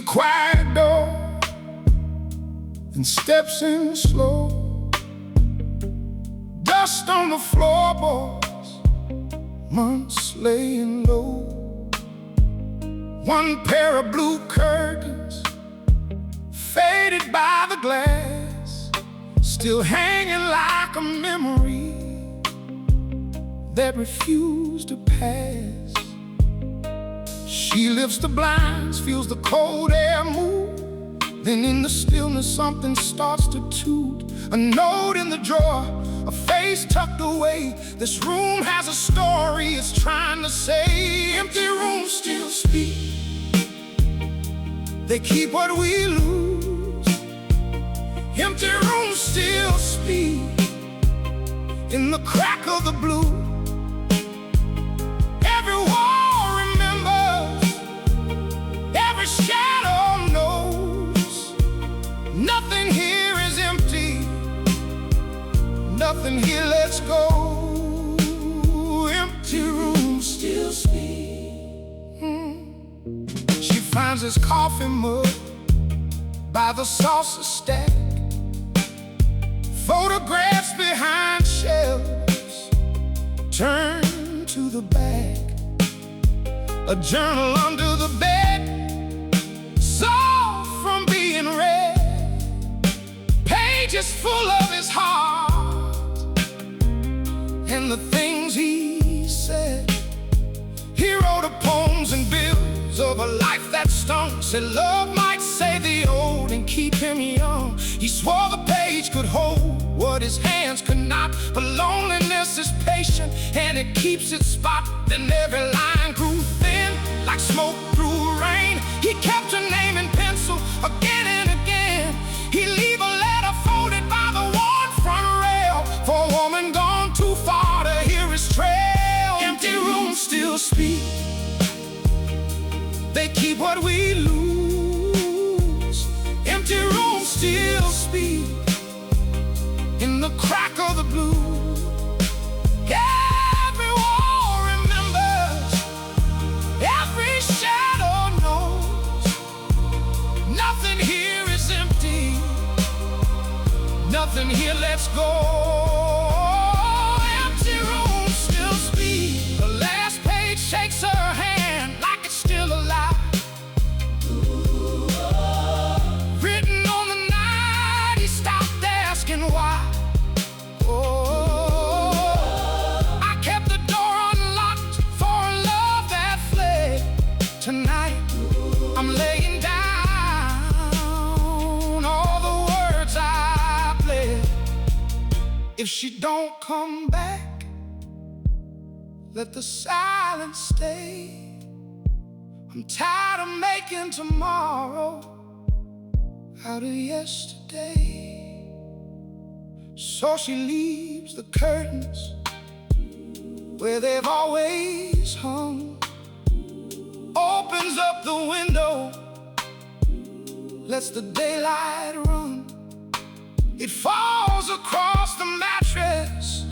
quiet door and steps in slow. Dust on the floorboards, months laying low. One pair of blue curtains, faded by the glass, still hanging like a memory that refused to pass. She lifts the blinds, feels the cold air move. Then in the stillness something starts to toot. A note in the drawer, a face tucked away. This room has a story it's trying to say. Empty rooms still speak, they keep what we lose. Empty rooms still speak in the crack of the blue. Every wall remembers, every shadow knows. Nothing here is empty, nothing here lets go. Empty rooms still speak. She finds his coffee mug by the saucer stack, photographs behind shelves, turn to the back. A journal under the bed, soft from being read, pages full of his heart and the things he said. He wrote of poems and bills of a life that stung. Said love might save the old and keep him young. He swore the page could hold what his hands could not. But loneliness is patient and it keeps its spot. Then every line grew thin like smoke through rain. He kept her name in pencil again and again. He'd leave a letter folded by the worn front rail for a woman gone too far to hear his trail. Empty rooms still speak, they keep what we lose. Empty rooms still speak in the crack of the blue. Every wall remembers, every shadow knows. Nothing here is empty, nothing here lets go. Empty rooms still speak. The last page shakes her hand like it's still alive. Written on the night he stopped asking why. I kept the door unlocked for a love that fled. Tonight I'm laying down all the words I pled. If she don't come back, let the silence stay. I'm tired of making tomorrow out of yesterday. So she leaves the curtains where they've always hung, opens up the window, lets the daylight run. It falls across the mattress,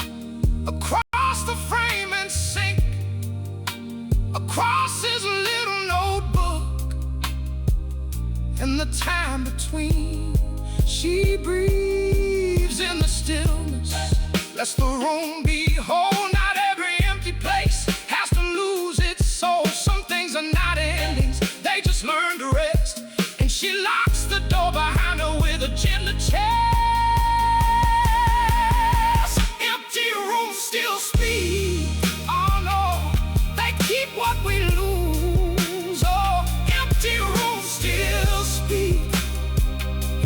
across the frame and sink, across his little notebook, and the time between. She breathes in the stillness, lets the room be whole. Not every empty place has to lose its soul. Some things are not endings, they just learn to rest. And she locks the door behind her with a gentle chest. Empty rooms still speak. Oh no, they keep what we lose. Oh, empty rooms still speak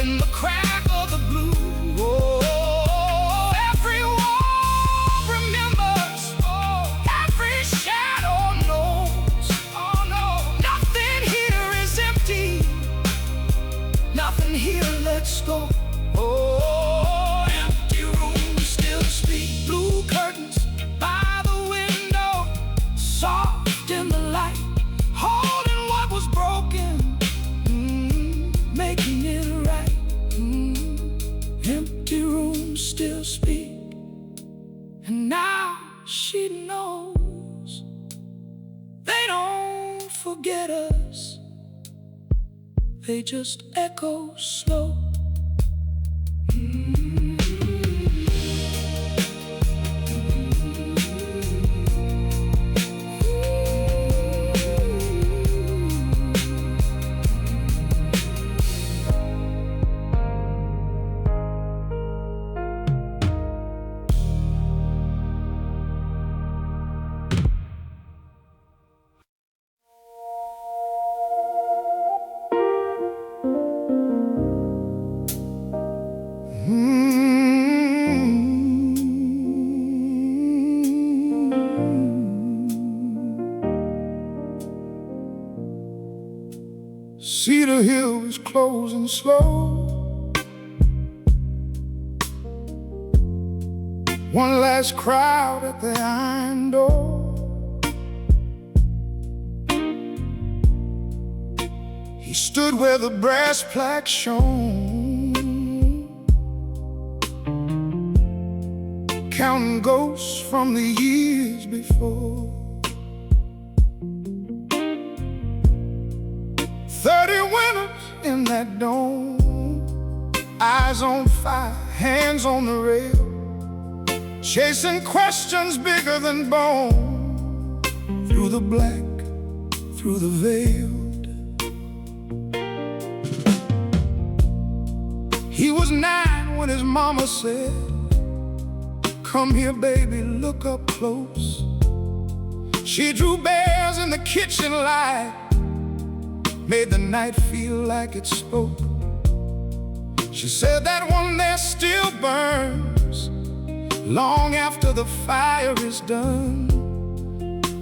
in the crack of the blue. Oh, every wall remembers. Oh, every shadow knows. Oh no, nothing here is empty, nothing here lets go. Oh, empty rooms still speak. Blue curtains by the window, soft in the light, holding what was broken, making it right. Empty rooms still speak, and now she knows they don't forget us. they just echo slow. Cedar Hill is closing slow. One last crowd at the iron door. He stood where the brass plaque shone, counting ghosts from the years before. 30 winters in that dome, eyes on fire, hands on the rail, chasing questions bigger than bone, through the black, through the veiled. He was 9 when his mama said, "Come here, baby, look up close." She drew bears in the kitchen light, made the night feel like it spoke. She said that one there still burns long after the fire is done.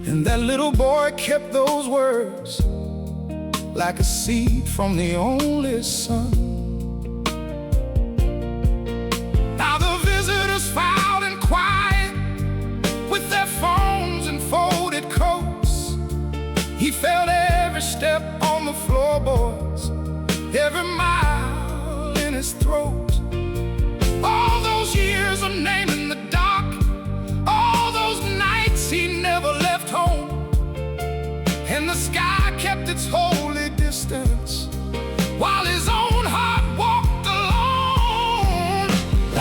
And that little boy kept those words like a seed from the only son. Now the visitors filed in quiet with their phones and folded coats. He felt every step on the floorboards, every mile in his throat. All those years of naming the dark, all those nights he never left home. And the sky kept its holy distance while his own heart walked alone.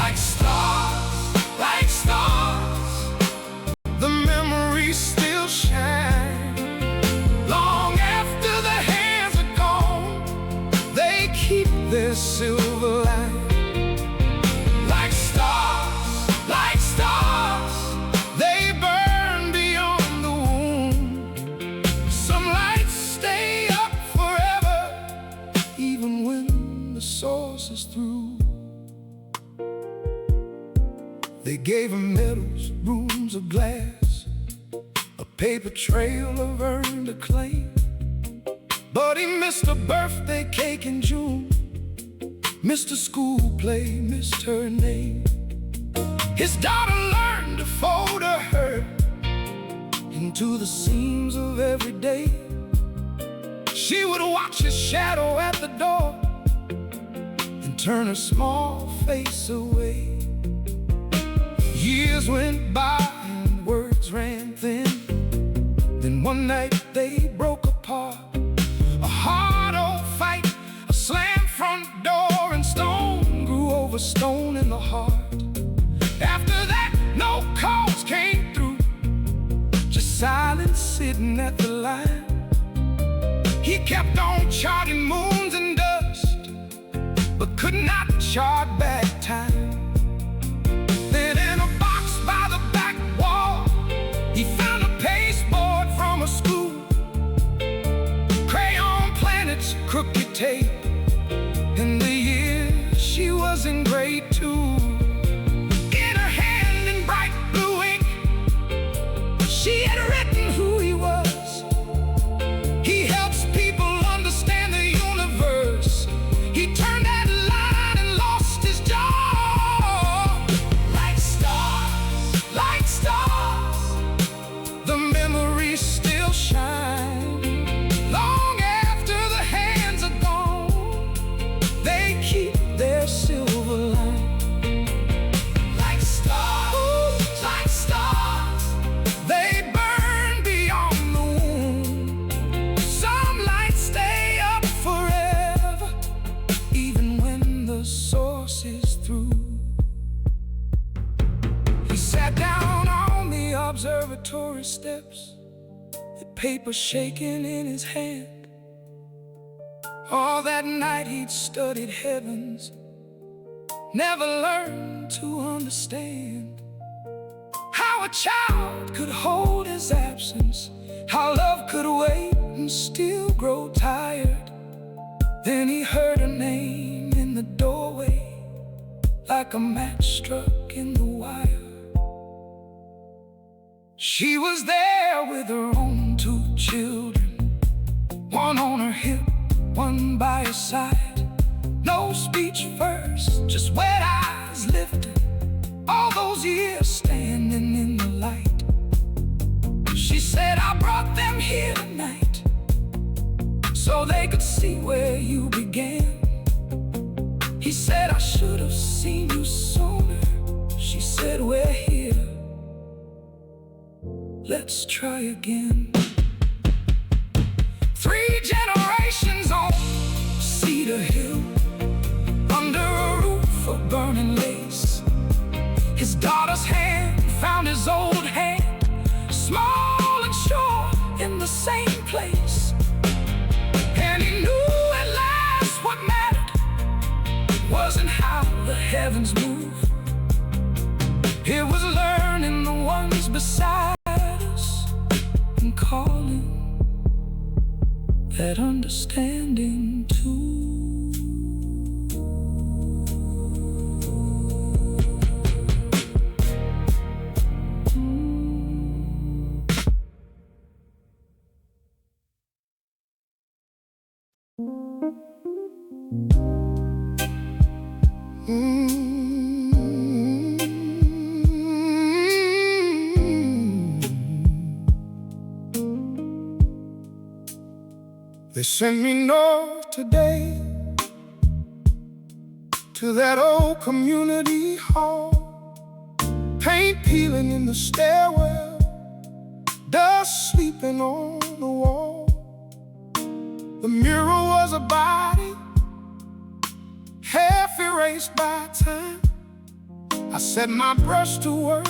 Like stars, like stars, the memories still shine. Long after the hands are gone, they keep their silver line. Like stars, they burn beyond the wound. Some lights stay up forever, even when the source is through. They gave him medals, rooms of glass, a paper trail of earned acclaim. But he missed a birthday cake in June, missed a school play, missed her name. His daughter learned to fold her hurt into the seams of every day. She would watch his shadow at the door and turn her small face away. Years went by and words ran thin. Then one night they broke apart. A hard old fight, a slammed front door, and stone grew over stone in the heart. After that, no calls came through, just silence sitting at the line. He kept on charting moons and dust, but could not chart back time. Then in a box by the back wall, he found a pasteboard from a school, crooked tape, and the year she was in grade 2. In her hand in bright blue ink, she had written who he was. He helps people understand the universe. He turned that line and lost his job. observatory steps, the paper shaking in his hand. All that night he'd studied heavens, never learned to understand how a child could hold his absence, how love could wait and still grow tired. Then he heard her name in the doorway, like a match struck in the wire. She was there with her own 2 children, one on her hip, one by her side. No speech first, just wet eyes lifted, all those years standing in the light. She said, I brought them here tonight so they could see where you began. He said, I should have seen you sooner. She said, we're here, let's try again. 3 generations on Cedar Hill, under a roof of burning lace. His daughter's hand found his old hand, small and short in the same place. And he knew at last what mattered wasn't how the heavens move, it was learning the ones beside us and calling that understanding too. They sent me north today to that old community hall, paint peeling in the stairwell, dust sleeping on the wall. The mural was a body, half erased by time. I set my brush to work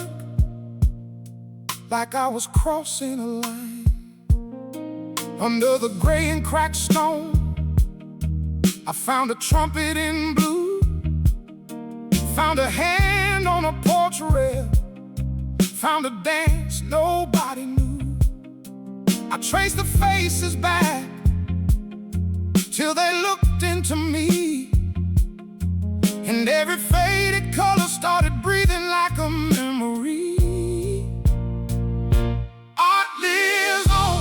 like I was crossing a line. Under the gray and cracked stone, I found a trumpet in blue, found a hand on a porch rail, found a dance nobody knew. I traced the faces back till they looked into me, and every faded color started breathing like a memory. Art lives on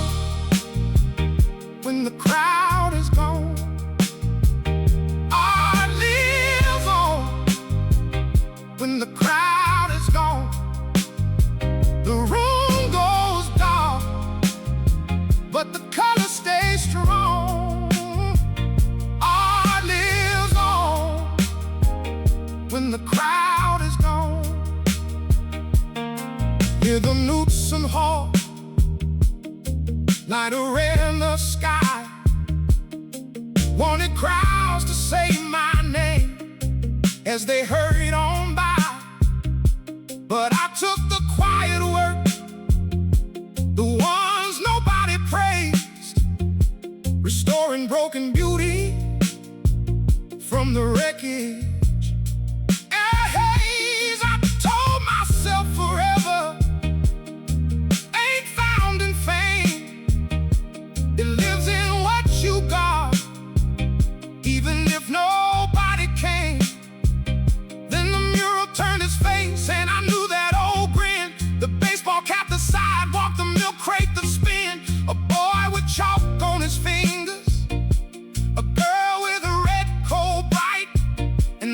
when the crowd is gone. Art lives on when the crowd is gone. The room goes dark, but the color stays strong. Art lives on when the crowd is gone. Hear the newts and hawks light a red in the sky, wanted crowds to say my name as they hurried on by. But I took the quiet work, the ones nobody praised, restoring broken beauty from the wreckage. I told myself forever ain't found in fame, it lives in what you got. Even if nobody came, then the mural turned its face, and I knew that old grin, the baseball cap, the sidewalk, the milk crate, the spin, a boy with chalk on his fingers, a girl with a red coal bright, and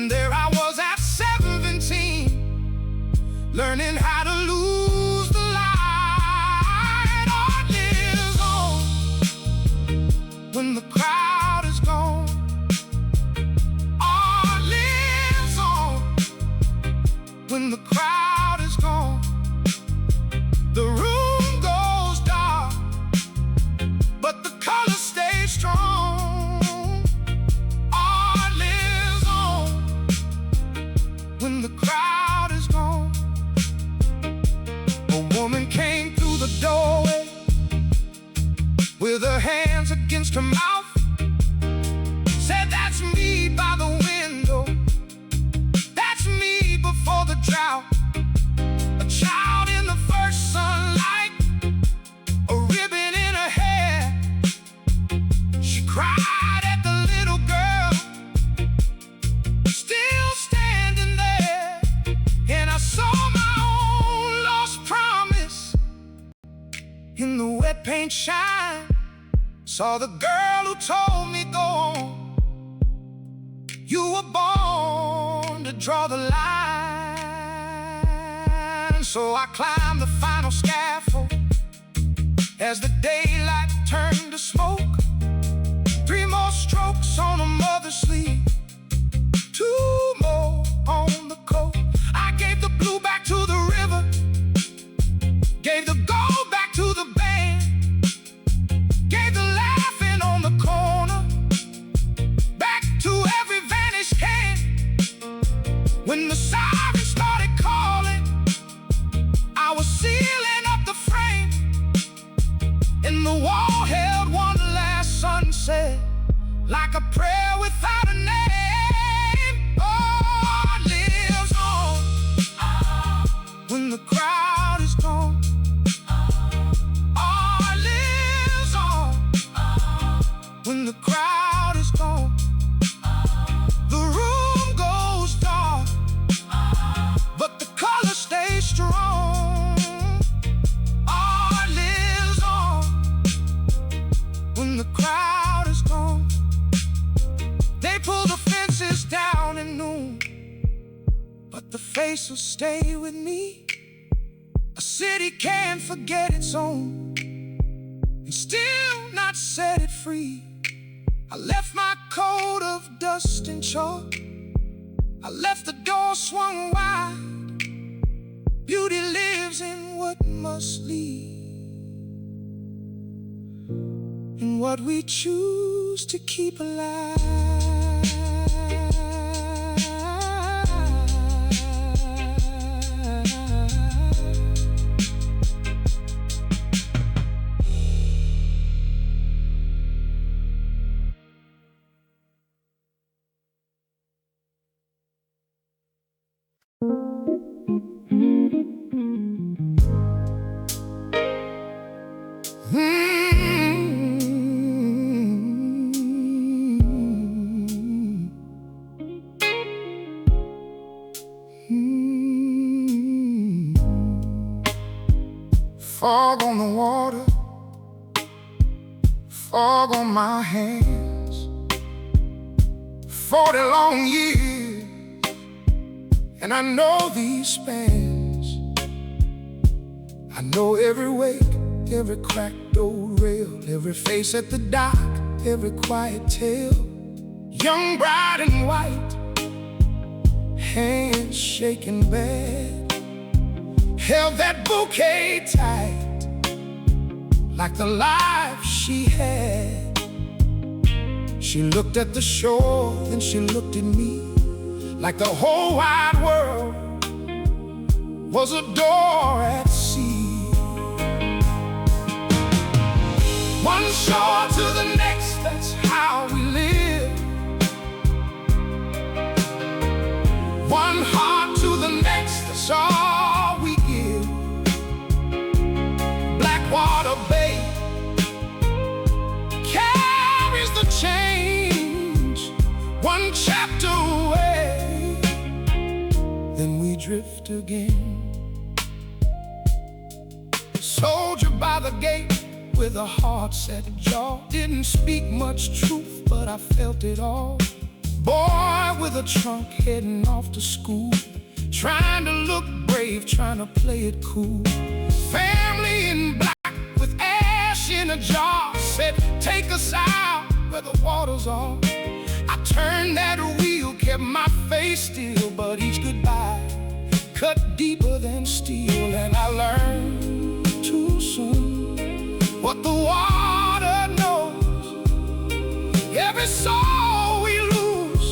with her hands against her mouth, said, "That's me by the window. That's me before the drought. A child in the first sunlight, a ribbon in her hair." She cried at the little girl, still standing there. And I saw my own lost promise in the wet paint shine. Saw the girl who told me, "Go on. You were born to draw the line." So I climbed the final scaffold as the daylight turned to smoke. 3 more strokes on a mother's sleeve, 2 more on the coat. I gave the blue back to the river, gave the gold back to the band, gave the laughing on the corner back to every vanished hand. When the siren started calling, I was sealing up the frame, and the wall held one last sunset, like a prayer without a name. Oh, it lives on when the crowd is gone. Oh, it lives on when the crowd is gone. The room goes dark, but the color stays strong. Oh, it lives on when the crowd is gone. They pull the fences down at noon, but the face will stay with me. A city can't forget its own and still not set it free. I left my coat of dust and chalk, I left the door swung wide. Beauty lives in what must leave, in what we choose to keep alive. Fog on the water, fog on my hands. 40 long years, and I know these spans. I know every wake, every cracked old rail, every face at the dock, every quiet tale. Young bride in white, hands shaking bad, held that bouquet tight, like the life she had. She looked at the shore, then she looked at me, like the whole wide world was a door at sea. One shore to the next, that's how we live. One heart to the next, that's all we give. Blackwater Bay carries the change, one chapter away, then we drift again. Soldier by the gate with a heart-set jaw, didn't speak much truth, but I felt it all. Boy with a trunk heading off to school, trying to look brave, trying to play it cool. Family in black with ash in a jar, said, "Take us out where the water's off." I turned that wheel, kept my face still, but each goodbye cut deeper than steel. And I learned too soon what the water knows. Every soul we lose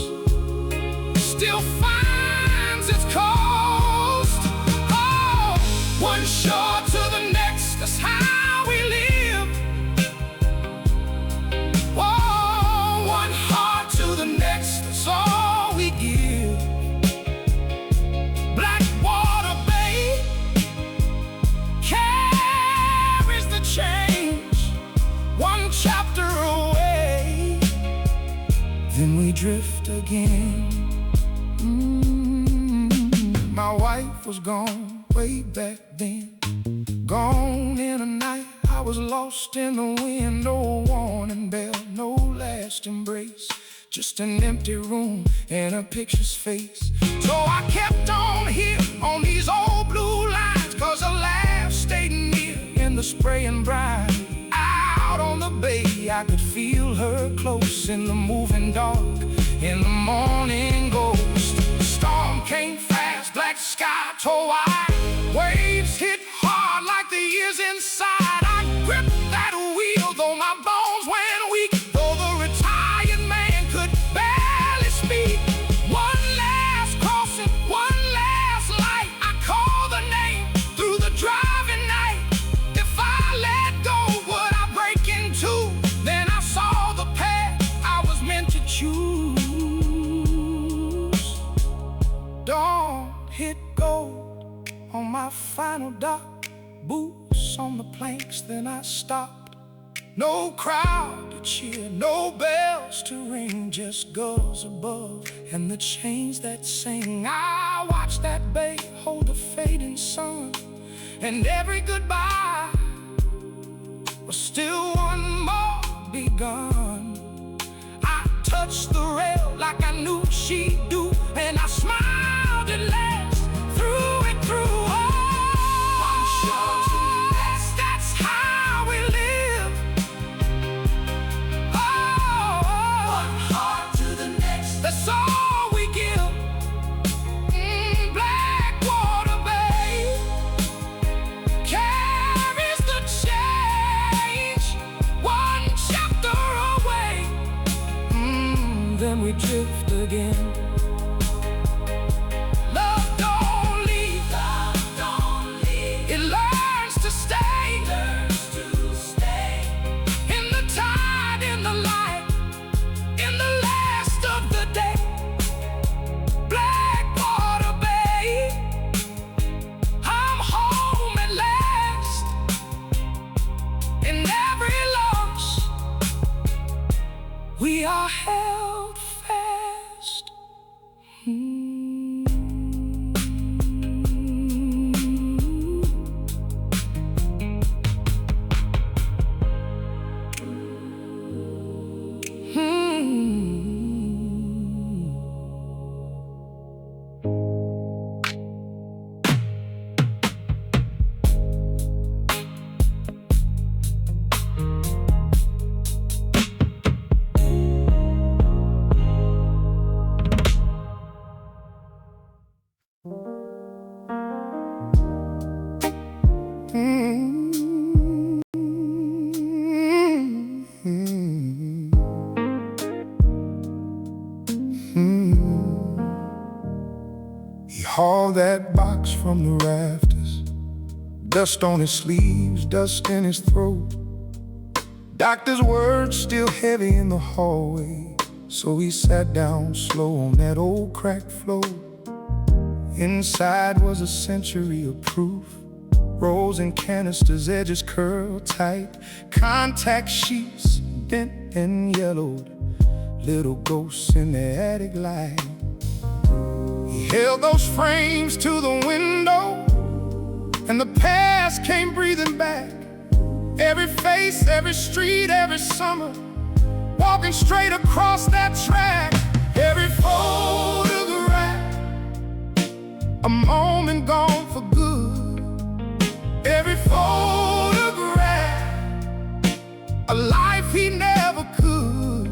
still finds its coast. Oh, one shore to the next, that's how we live. drift again. My wife was gone way back then, gone in a night. I was lost in the wind. No warning bell, no last embrace, just an empty room and a picture's face. So I kept on here on these old blue lines, 'cause her laugh stayed near in the spraying brine. Out on the bay I could feel her close in the moving dark, in the morning ghost. The storm came fast, black sky tore wide, waves hit hard like the years inside. I gripped that wheel though my bones went weak, though the retired man could barely speak. One last crossing, one last light. I called the name through the driving night. If I let go, would I break in two? Then I saw the path I was meant to choose. Dawn hit gold on my final dock, boots on the planks, then I stopped. No crowd to cheer, no bells to ring, just gulls above and the chains that sing. I watched that bay hold the fading sun, and every goodbye was still one more begun. I touched the rail like I knew she'd do, and I smiled at last through it through. One shore to the next, that's how we live. One heart to the next, that's all we give. Blackwater Bay carries the change, one chapter away. Then we drift again. Love don't leave, love don't leave. It learns to stay, learns to stay. In the tide, in the light, in the last of the day. Blackwater Bay, I'm home at last. In every loss, we are held fast. He hauled that box from the rafters, dust on his sleeves, dust in his throat. Doctor's words still heavy in the hallway, so he sat down slow on that old cracked floor. Inside was a century of proof, rolls and canisters, edges curled tight, contact sheets bent and yellowed, little ghosts in the attic light. He held those frames to the window, and the past came breathing back. Every face, every street, every summer, walking straight across that track. Every photograph, a moment gone for good. Every photograph, a life he never could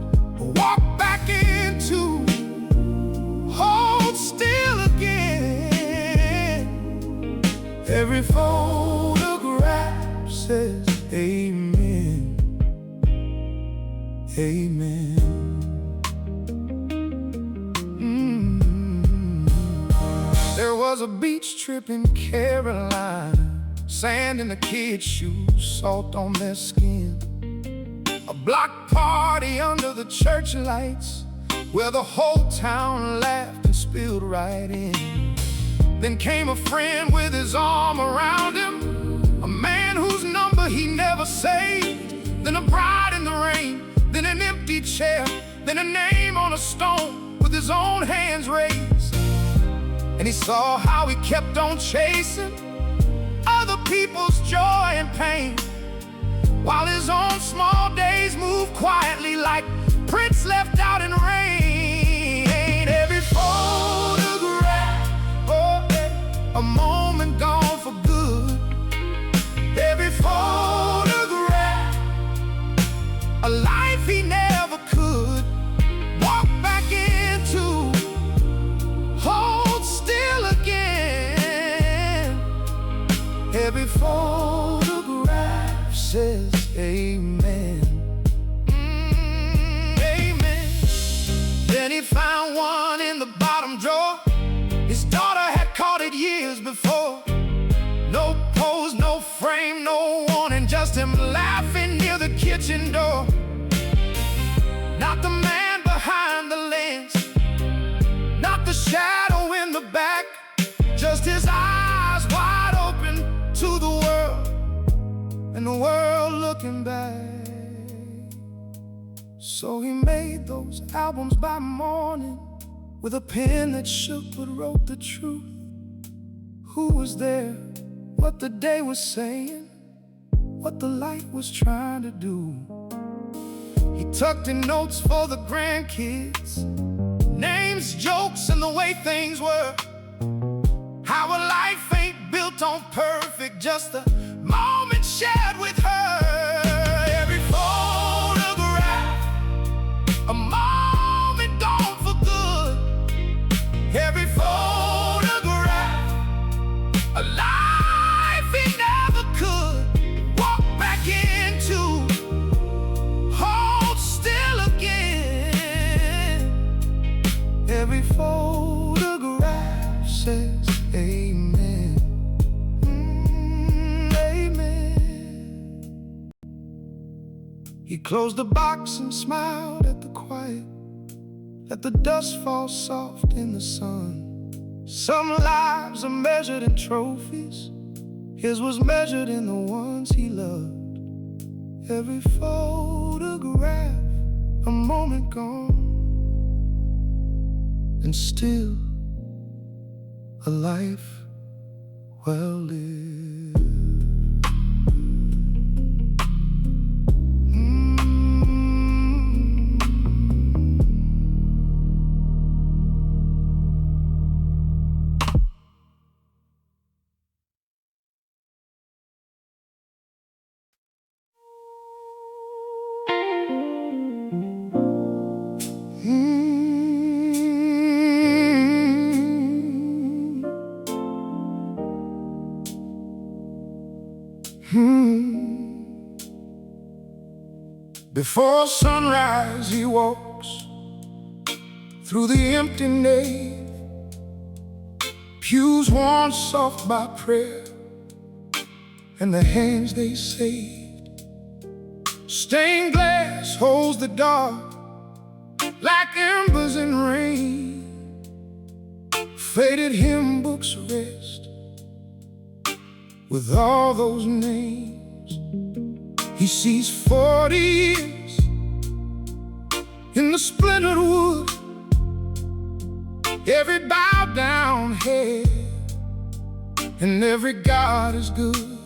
walk back into, hold still again. Every photograph says amen, amen. There was a beach trip in Carolina, sand in the kids' shoes, salt on their skin. A block party under the church lights, where the whole town laughed and spilled right in. Then came a friend with his arm around him, a man whose number he never saved. Then a bride in the rain, then an empty chair, then a name on a stone with his own hands raised. And he saw how he kept on chasing other people's joy and pain, while his own small days moved quietly like prints left out in rain. Every photograph, a moment gone for good. Every photograph, a life he never could walk back into, hold still again. Every photograph says amen. Amen. Then he found one in the bottom drawer. His daughter had caught it years before. No pose, no frame, no warning, just him laughing near the kitchen door. Not the man behind the lens, not the shadow in the back, just his eyes wide open to the world, and the world looking back. So he made those albums by morning, with a pen that shook but wrote the truth. Who was there, what the day was saying, what the light was trying to do. He tucked in notes for the grandkids, names, jokes, and the way things were. How a life ain't built on perfect, just a moment shared with her. Every photograph, a moment gone for good. Every photograph, a life he never could walk back into, hold still again. Every photograph says amen. Amen. He closed the box and smiled at the quiet, let the dust fall soft in the sun. Some lives are measured in trophies, his was measured in the ones he loved. Every photograph, a moment gone, and still a life well lived. Before sunrise he walks through the empty nave, pews worn soft by prayer and the hands they saved. Stained glass holds the dark like embers in rain. Faded hymn books rest with all those names. He sees 40 years in the splintered wood, every bowed down head, and every God is good.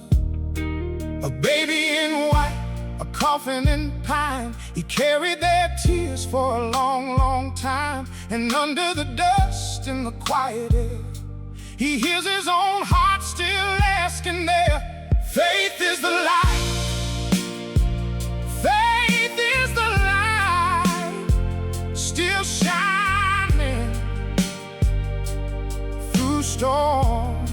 A baby in white, a coffin in pine, he carried their tears for a long, long time. And under the dust in the quiet air, he hears his own heart still asking there. Faith is the light. Faith is the light, still shining through storms.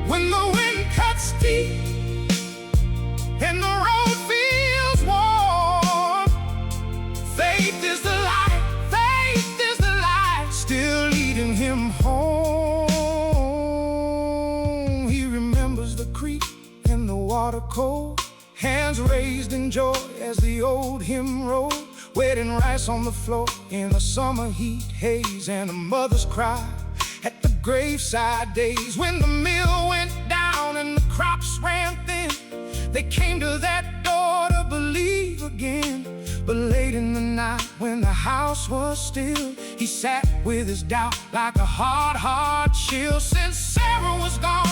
When the wind cuts deep and the road feels warm, faith is the light, faith is the light, still leading him home. He remembers the creek and the water cold, hands raised in joy as the old hymn rolled. Wetting rice on the floor in the summer heat haze, and a mother's cry at the graveside days. When the mill went down and the crops ran thin, they came to that door to believe again. But later late in the night when the house was still, he sat with his doubt like a hard chill. Since Sarah was gone,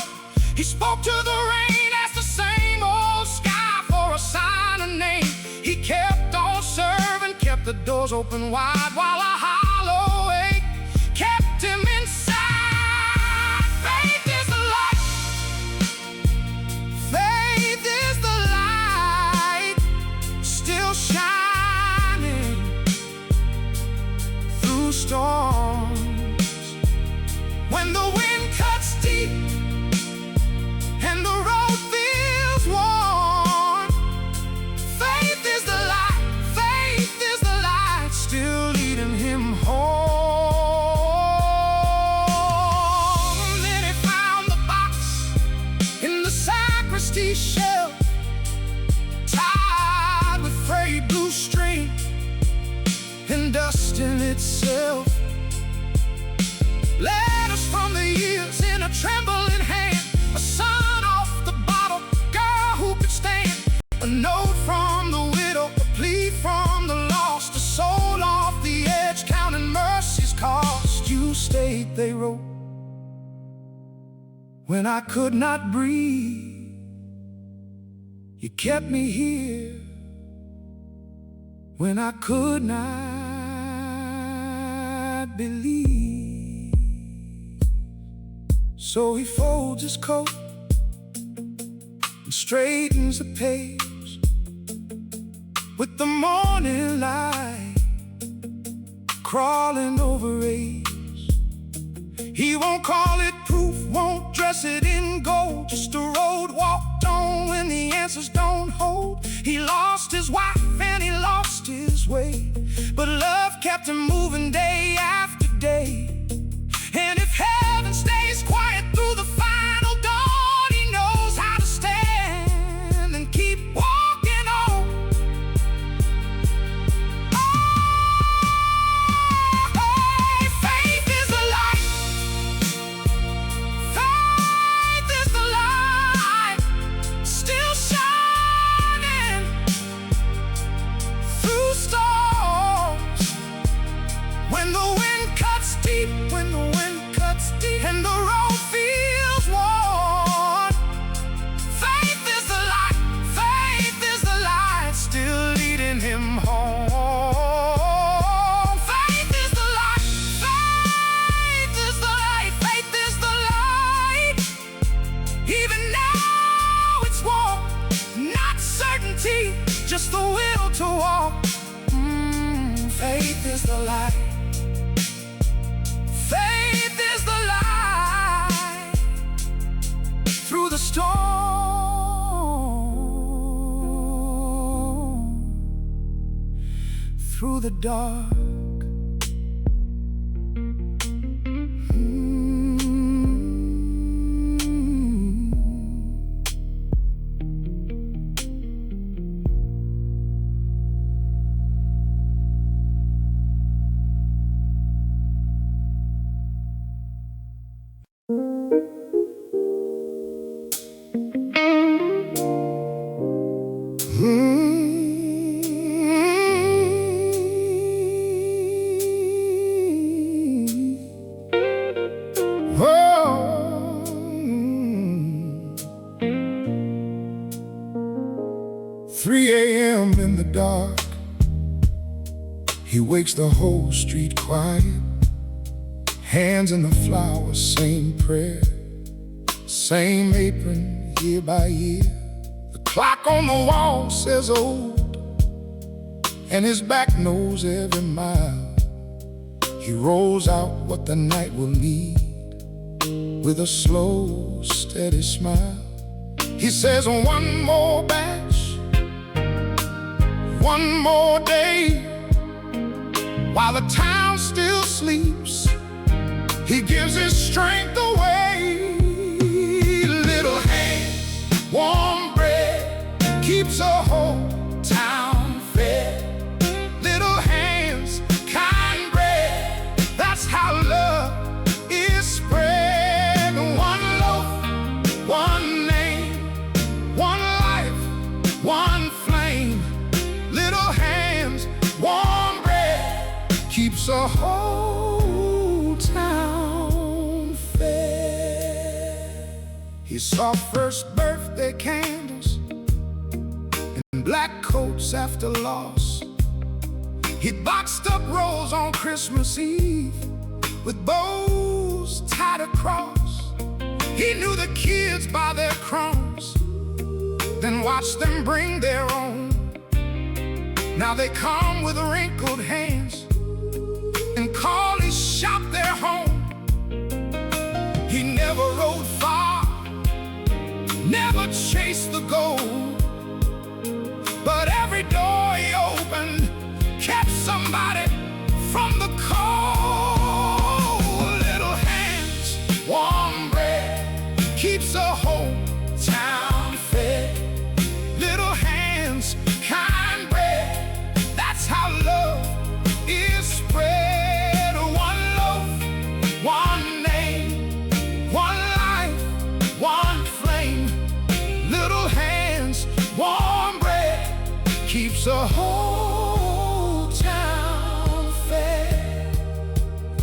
he spoke to the rain, asked the same old sky for a sign, a name. He kept on serving, kept the doors open wide, while a hollow ache kept him inside. Faith is the light. Faith is the light, still shining through storms. When the wind cuts deep and the road feels worn, faith is the light. Faith is the light, still leading him home. Then he found the box in the sacristy shelf, tied with frayed blue string and dust in itself. Letters from the years in a trembling hand, a son off the bottle, girl who could stand, a note from the widow, a plea from the lost, a soul off the edge, counting mercy's cost. You stayed, they wrote, when I could not breathe. You kept me here when I could not believe. So he folds his coat and straightens the page. With the morning light crawling over age, he won't call it proof, won't dress it in gold, just a road walked on when the answers don't hold. He lost his wife and he lost his way, but love kept him moving day after day. And if heaven stays quiet through the final dawn, he knows how to stand and keep walking on. Oh, faith is the light. Faith is the light, still shining through storms. When the wind cuts deep, when the wind cuts deep and the road feels worn, faith is the light. Faith is the light, still leading him home. Faith is the light. Faith is the light. Faith is the light. Even now it's warm, not certainty, just the will to walk. Faith is the light. Faith is the light through the storm, through the dark. Oh, 3 a.m. in the dark, he wakes the whole street quiet. Hands in the flowers, same prayer, same apron year by year. The clock on the wall says old, and his back knows every mile. He rolls out what the night will need with a slow, steady smile. He says, one more batch, one more day, while the town still sleeps, he gives his strength away. Little hands, warm bread, keeps a whole town fed. Little hands, kind bread, that's how love is spread. One loaf, one name, one life, one flame. Little hands, warm keeps a whole town fed. He saw first birthday candles and black coats after loss. He boxed up rolls on Christmas Eve with bows tied across. He knew the kids by their crumbs, then watched them bring their own. Now they come with wrinkled hands and call his shop their home. He never rode far, never chased the gold, but every door he opened kept somebody from the cold. Little hands, warm bread, keeps a whole town fed. Little hands, kind bread, that's how love is spread. One loaf, one name, one life, one flame. Little hands, warm bread, keeps a whole town fed.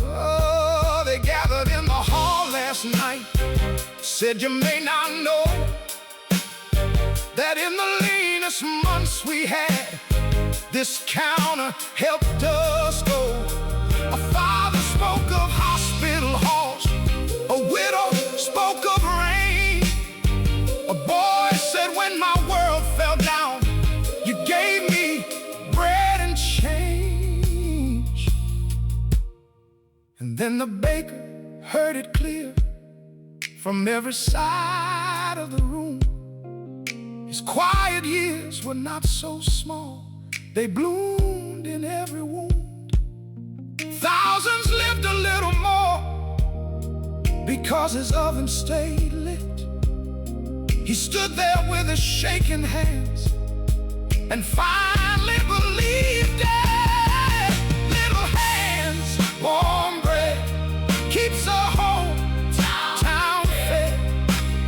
Oh, they gathered in the hall last night, said, you may not know that in the leanest months we had, this counter helped us go. A father spoke of hospital halls, a widow spoke of rain. A boy said, when my world fell down, you gave me bread and change. And then the baker heard it clear from every side of the room. His quiet years were not so small, they bloomed in every wound. Thousands lived a little more because his oven stayed lit. He stood there with his shaking hands and finally believed it. Little hands, warm bread, keeps a whole town fed.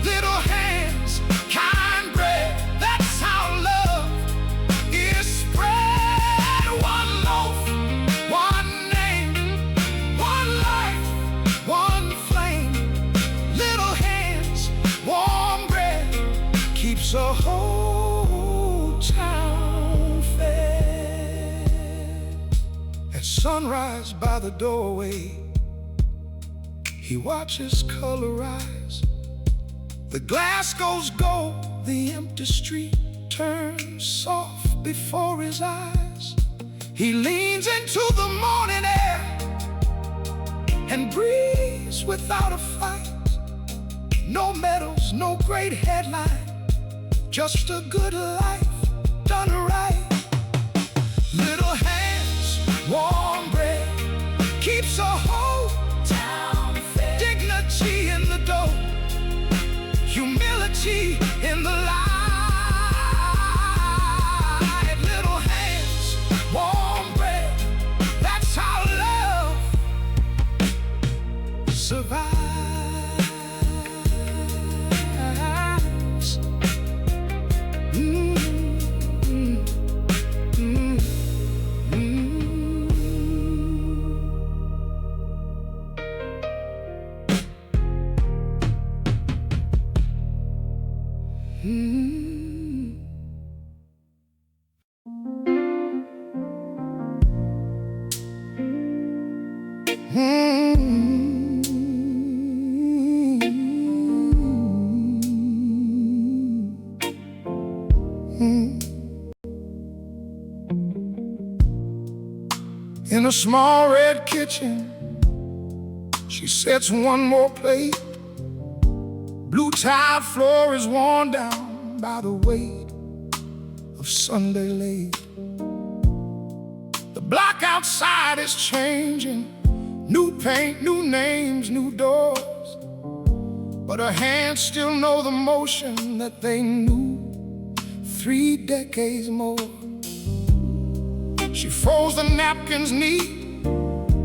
Little hands, kind bread, that's how love is spread. One loaf, one name, one life, one flame. Little hands, warm bread, keeps a whole town fed. At sunrise by the doorway, he watches color rise. The glass goes gold, the empty street turns soft before his eyes. He leans into the morning air and breathes without a fight. No medals, no great headline, just a good life done right. Little hands, warm bread, keeps a whole town fed. Dignity in the dough, humility in the light. Little hands, warm bread, that's how love survives. In a small red kitchen, she sets one more plate. Blue tile floor is worn down by the weight of Sunday late. The block outside is changing, new paint, new names, new doors, but her hands still know the motion that they knew 3 decades more. She folds the napkins neat,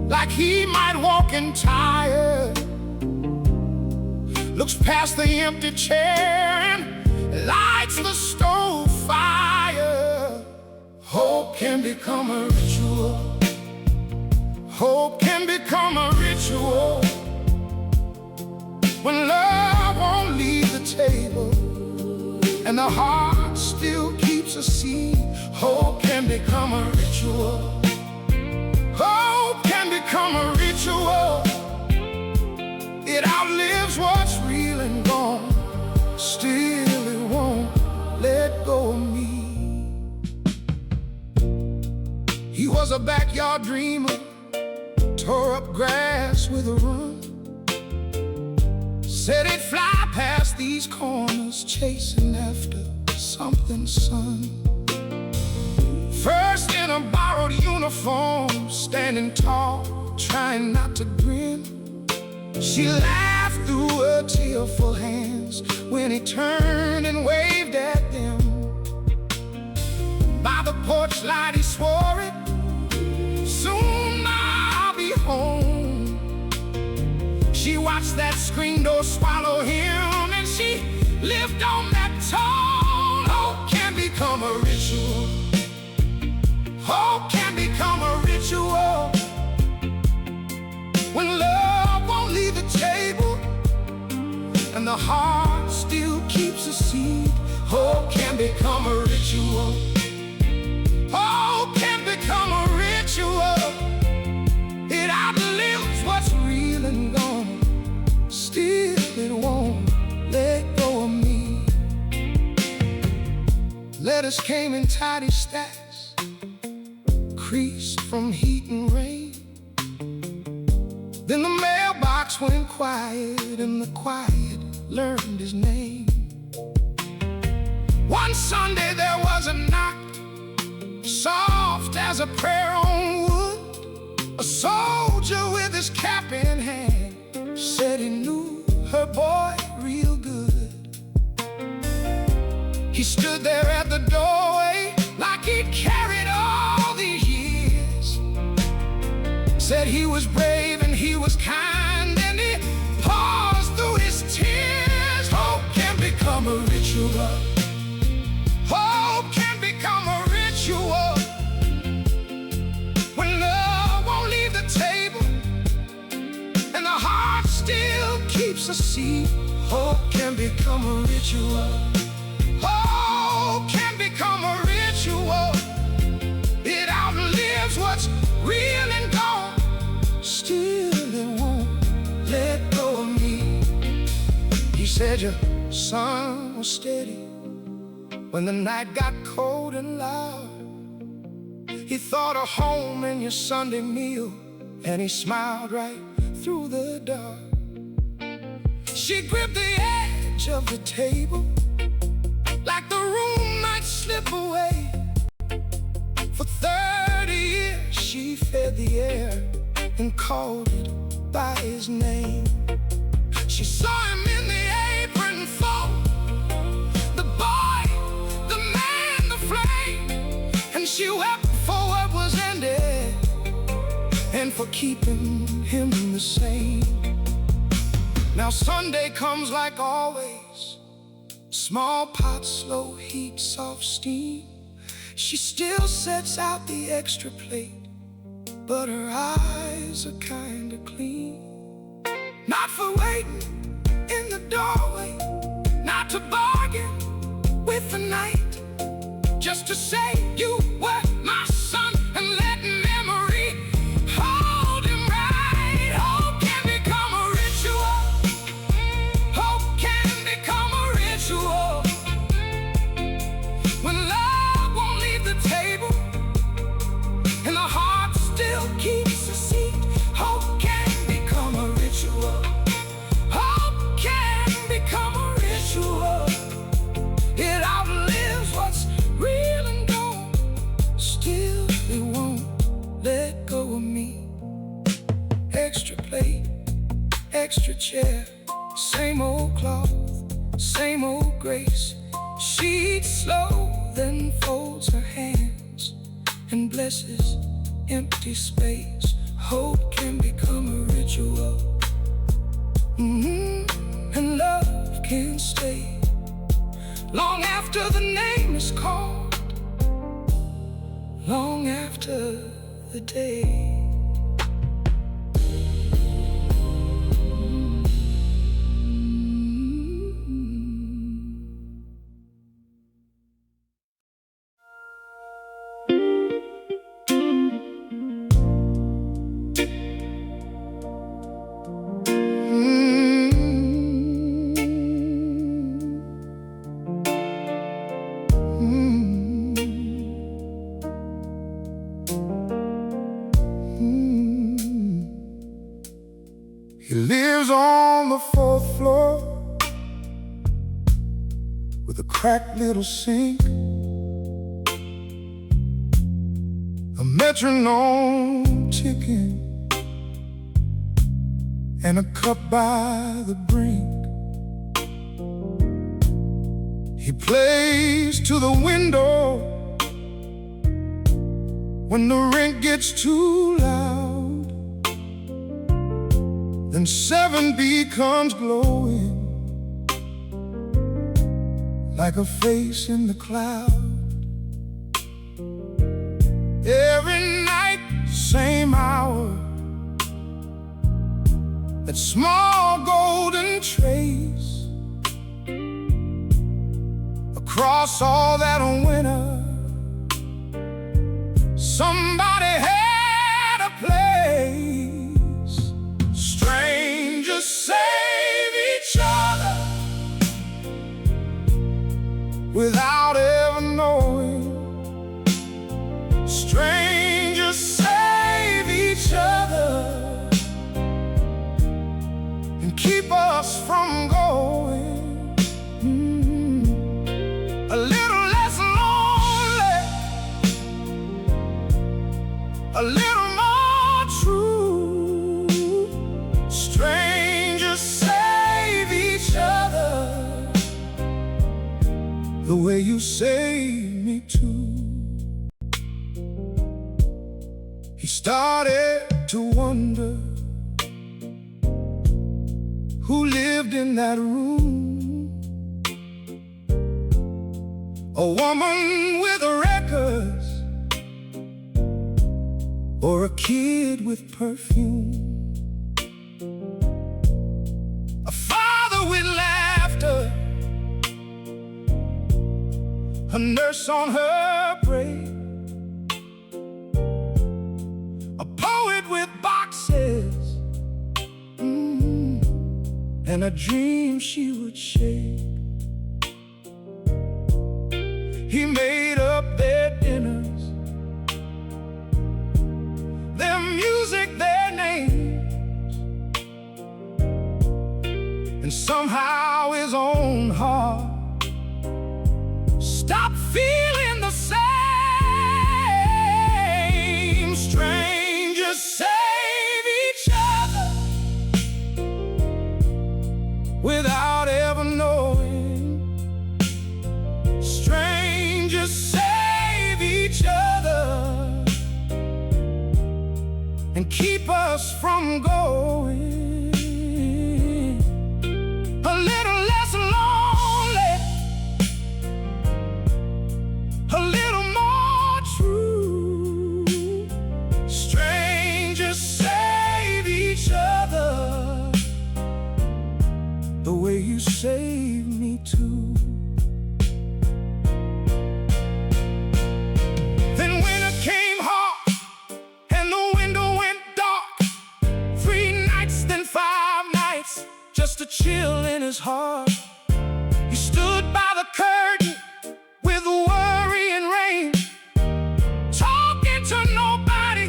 like he might walk in tired. Looks past the empty chair and lights the stove fire. Hope can become a ritual. Hope can become a ritual when love won't leave the table and the heart still keeps a seed. Hope can become a ritual. Hope can become a ritual. It outlives what's real and gone. Still it won't let go of me. He was a backyard dreamer, tore up grass with a run. Said he'd fly past these corners, chasing after something, son. First in a borrowed uniform, standing tall, trying not to grin. She laughed through her tearful hands when he turned and waved at them. By the porch light he swore it, soon I'll be home. She watched that screen door swallow him, and she lived on that tone. Hope can become a ritual. Hope can become a ritual when love won't leave the table and the heart still keeps a seed. Hope can become a ritual. Hope can become a ritual. It outlives what's real and gone. Still it won't let go of me. Letters came in tidy stacks, creased from heat and rain. Then the mailbox went quiet, and the quiet learned his name. One Sunday there was a knock, soft as a prayer on wood. A soldier with his cap in hand said he knew her boy real good. He stood there at the doorway like he'd carried all these years. Said he was brave and he was kind, and he paused through his tears. Hope can become a ritual. Hope can become a ritual when love won't leave the table and the heart still keeps a seed. Hope can become a ritual. Hope can become a ritual. It outlives what's real and gone. Still it won't let go of me. He said your sun was steady when the night got cold and loud. He thought of home and your Sunday meal, and he smiled right through the dark. She gripped the edge of the table like the room might slip away. For 30 years she fed the air and called it by his name. She saw him in the apron fold, the boy, the man, the flame, and she wept for what was ended and for keeping him the same. Now Sunday comes like always, small pot, slow heat, soft steam. She still sets out the extra plate, but her eyes are kinda clean. Not for waiting in the doorway, not to bargain with the night, just to say you were my son and let memory hold him right. Hope can become a ritual. Hope can become a ritual when love won't leave the table and the heart still keeps a seat. Hope can become a ritual. Hope can become a ritual. It outlives what's real and gone. Still it won't let go of me. Extra plate, extra chair, same old cloth, same old grace. She eats slow, then folds her hands and blesses empty space. Hope can become a ritual. And love can stay long after the name is called, long after the day. Mm. Mm. He lives on the 4th floor with a cracked little sink, a metronome ticking, and a cup by the brink. He plays to the window when the rent gets too loud. Then 7 becomes glowing like a face in the cloud. Every night, same hour, that small golden trace across all that winter. Somebody had a place. Strangers save each other without ever knowing. Strangers save each other and keep us from going. A little less lonely, a little more true. Strangers save each other the way you saved me too. He started to wonder who lived in that room. A woman with records, or a kid with perfume, a father with laughter, a nurse on her break, a poet with boxes, and a dream she would shake. He made up their dinners, their music, their names, and somehow his own heart stopped feeling the same. Strangers save each other without ever knowing. Strangers save each other and keep us from going. A little less lonely, a little more true. Strangers save each other the way you saved me too. Just a chill in his heart. He stood by the curtain with worry and rain, talking to nobody,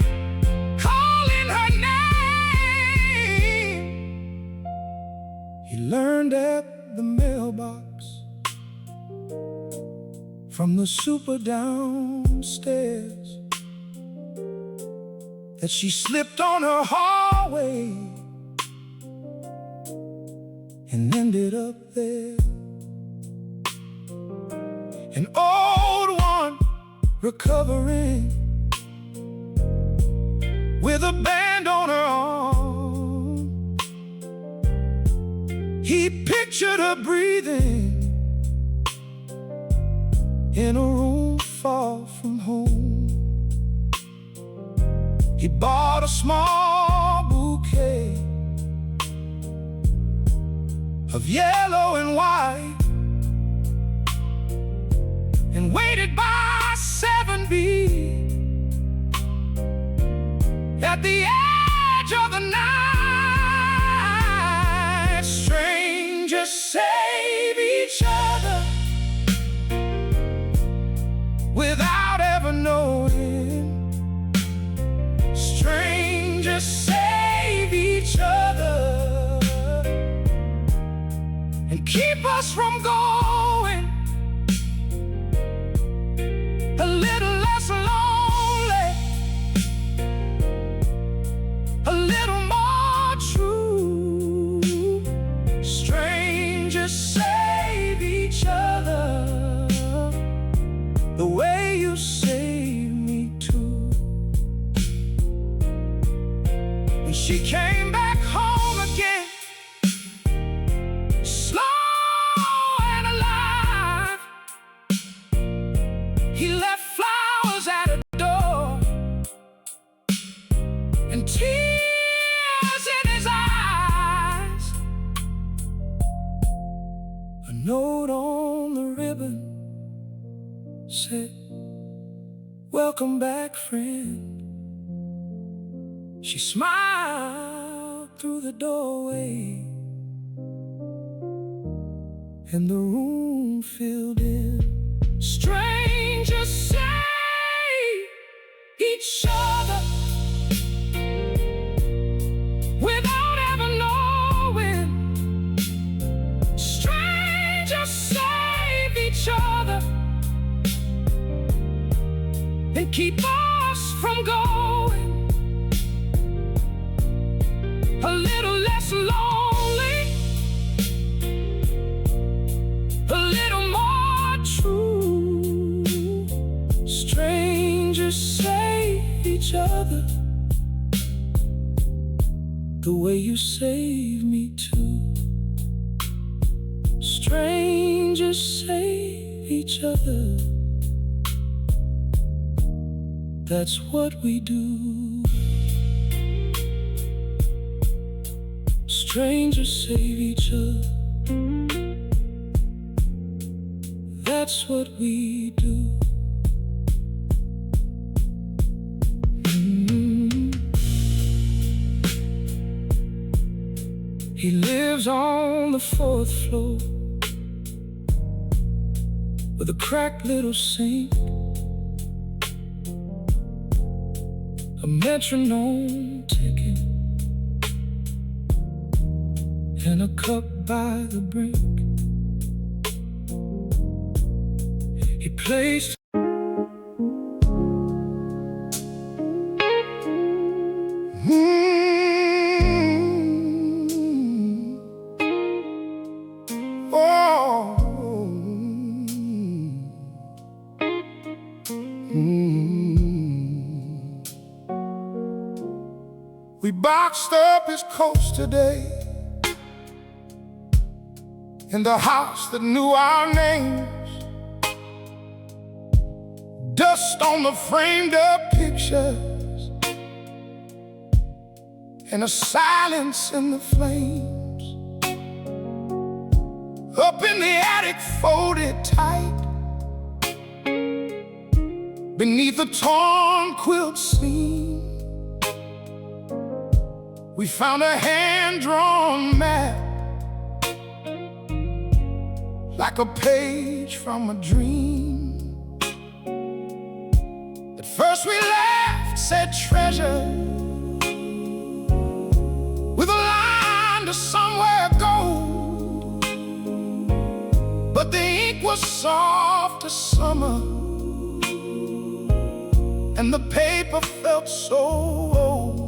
calling her name. He learned at the mailbox from the super downstairs that she slipped on her hallway and ended up there. An old one recovering with a band on her arm. He pictured her breathing in a room far from home. He bought a small bouquet of yellow and white and waited by 7B at the edge of the night. Strangers save each other keep us from going a little less lonely, a little more true. Strangers save each other the way you save me too. When she came back home again, he left flowers at her door and tears in his eyes. A note on the ribbon said, "Welcome back, friend." She smiled through the doorway and the room filled in. Strangers save each other without ever knowing. Strangers save each other and keep us from going a little less lonely, a little more true. Strangers save each other the way you save me too. Strangers save each other. That's what we do. Strangers save each other. That's what we do. He lives on the 4th floor with a cracked little sink, a metronome ticking, and a cup by the brink. He plays We boxed up his coats today in the house that knew our names. Dust on the framed up pictures and a silence in the flames. Up in the attic, folded tight beneath a torn quilt seam, we found a hand-drawn map, like a page from a dream. At first we laughed, said treasure, with a line to somewhere gold. But the ink was soft as summer, and the paper felt so old.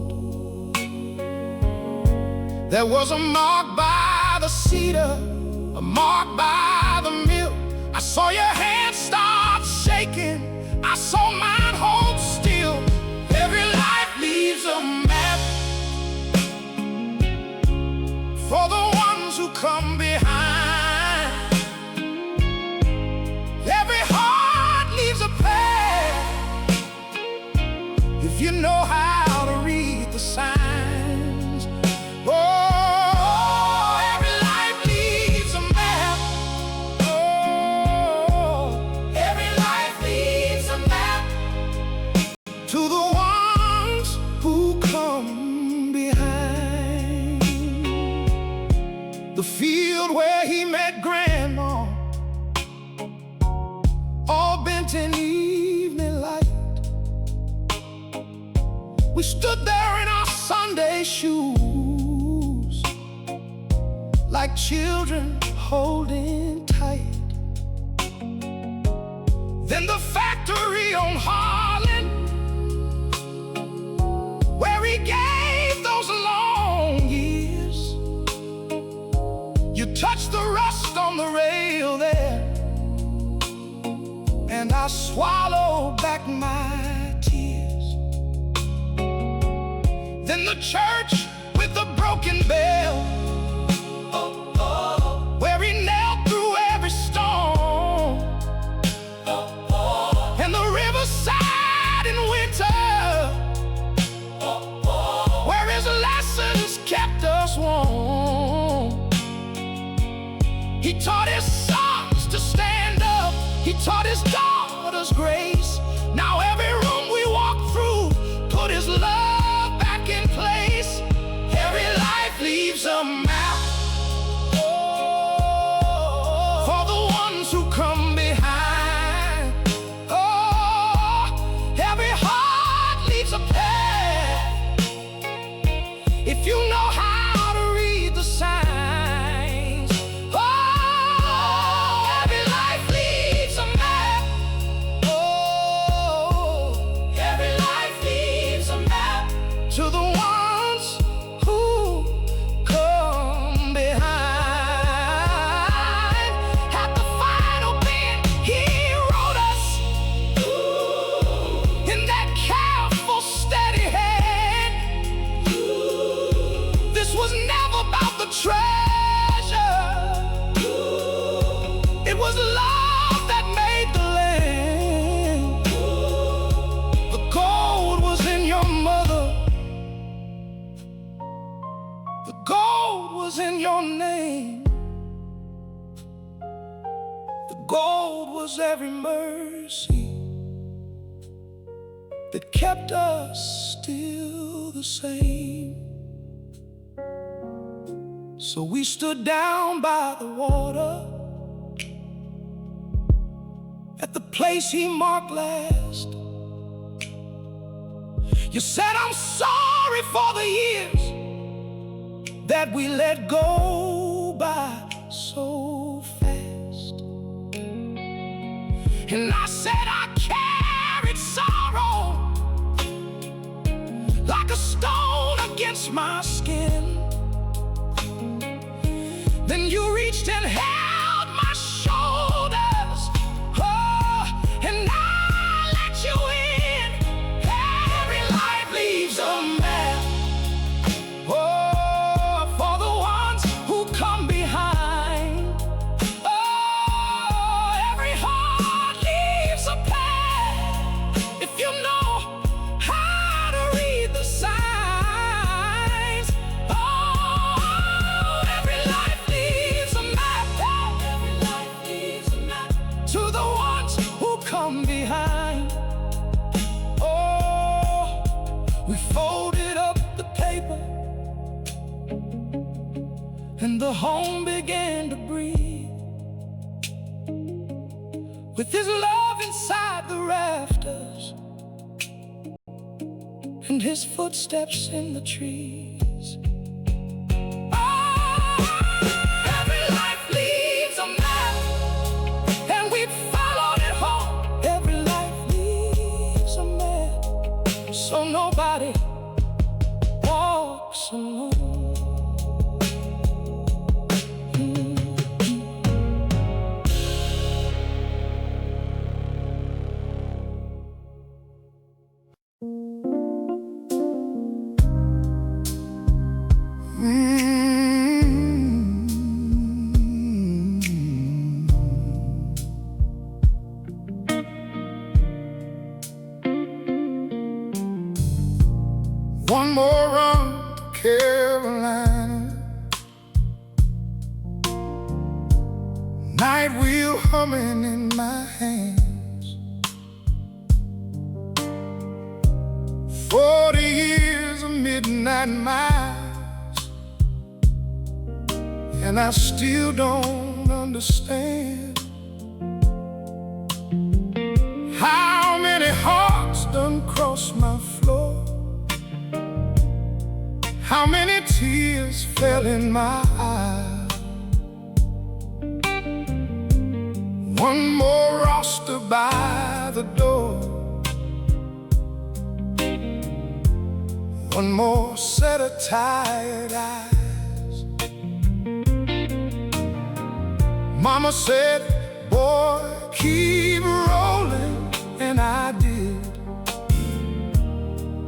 There was a mark by the cedar, a mark by the mill. I saw your hand start shaking, I saw mine hold still. Every life leaves a map for the ones who come behind. Every heart leaves a path if you know how to read the signs. To the ones who come behind. The field where he met Grandma, all bent in evening light. We stood there in our Sunday shoes, like children holding tight. Then the factory on Harlan, where he gave those long years. You touched the rust on the rail there, and I swallowed back my tears. Then the church with the broken bell, where he knelt through every storm, and the riverside in winter, where his lessons kept us warm. He taught his sons to stand up, he taught his daughters grace. Now every room we walk through, put his love back in place. Every life leaves a map for the ones who come behind. Oh, every heart leaves a path if you know how to read the signs. Oh, every life leaves a map. Oh, every life leaves a map to the ones who come behind. At the final bend, he wrote us in that careful, steady hand. This was never about the treasure, it was love that made the land. The gold was in your mother, the gold was in your name. The gold was every mercy that kept us still the same. So we stood down by the water at the place he marked last. You said, I'm sorry for the years that we let go by so fast. And I said, I carried sorrow like a stone against my skin. Then you reached and held my shoulders, oh, and I let you in. Every life leaves a map, oh, for the ones who come behind. Oh, every heart leaves a path if you know how to read the signs. Oh, every life leaves a map, every life leaves a map to the ones who come behind. Oh, we folded up the paper, and the home began to breathe with his love inside the rafters and his footsteps in the trees. Oh, every life leaves a map, and we followed it home. Every life leaves a map, so nobody walks alone. One more run to Carolina, night wheel humming in my hands. 40 years of midnight miles, and I still don't understand how many hearts done crossed my floor, how many tears fell in my eyes. One more roster by the door, one more set of tired eyes. Mama said, boy, keep rolling, and I did.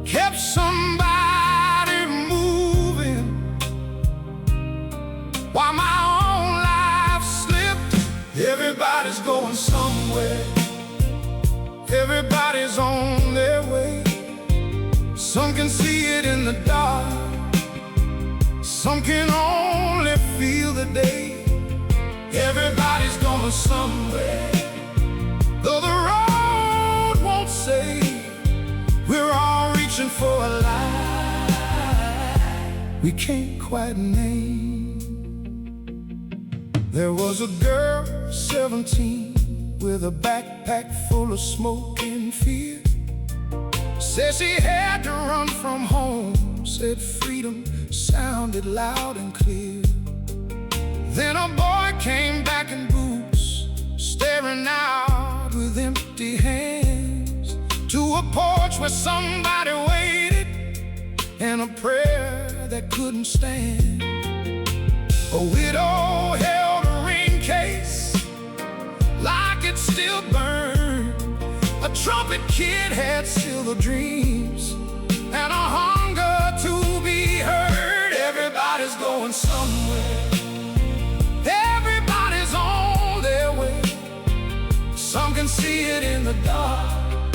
Kept somebody moving while my own life slipped. Everybody's going somewhere, everybody's on their way. Some can see it in the dark, some can only feel the day. Everybody's going somewhere, though the road won't say. We're all reaching for a light we can't quite name. There was a girl, 17, with a backpack full of smoke and fear. Said she had to run from home, said freedom sounded loud and clear. Then a boy came back in boots, staring out with empty hands, to a porch where somebody waited, and a prayer that couldn't stand. A widow held a ring case like it still burned. A trumpet kid had silver dreams and a hunger to be heard. Everybody's going somewhere, everybody's on their way. Some can see it in the dark,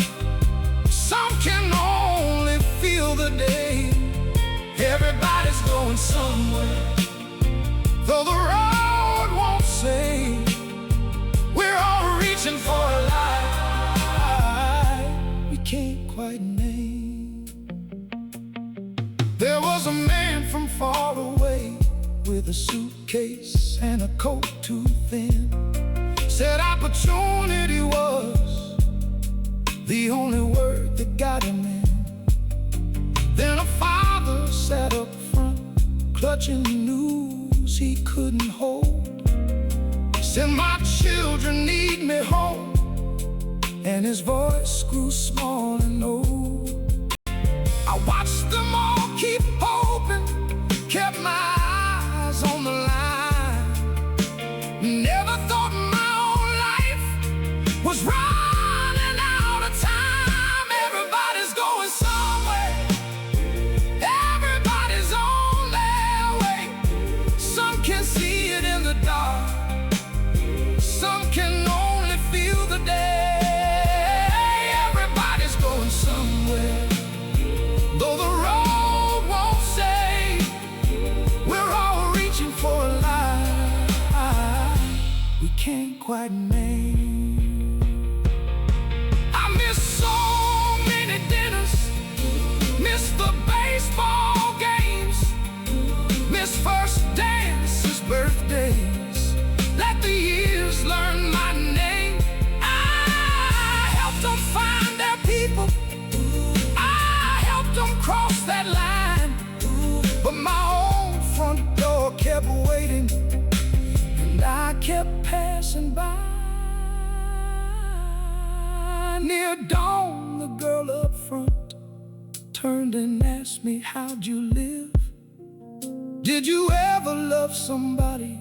some can only feel the day. Everybody's going somewhere, though the road won't say. We're all reaching for a light we can't quite name. There was a man from far away with a suitcase and a coat too thin. Said opportunity was the only word that got him in. Then a father sat up front, clutching news he couldn't hold. Said my children need me home, and his voice grew small and old. I watched them all keep hoping, kept my eyes on the line. Never thought my own life was running out of time. Everybody's going somewhere, everybody's on their way. Some can see it in the dark, some can only feel the day. Everybody's going somewhere, though the road won't say. We're all reaching for a light we can't quite name. I miss so many dinners, miss the baseball games, miss first dances, birthdays. Let the years learn my name. I helped them find their people, I helped them cross that line. But my own front door kept waiting, and I kept passing by. Near dawn, the girl up front turned and asked me, how'd you live? Did you ever love somebody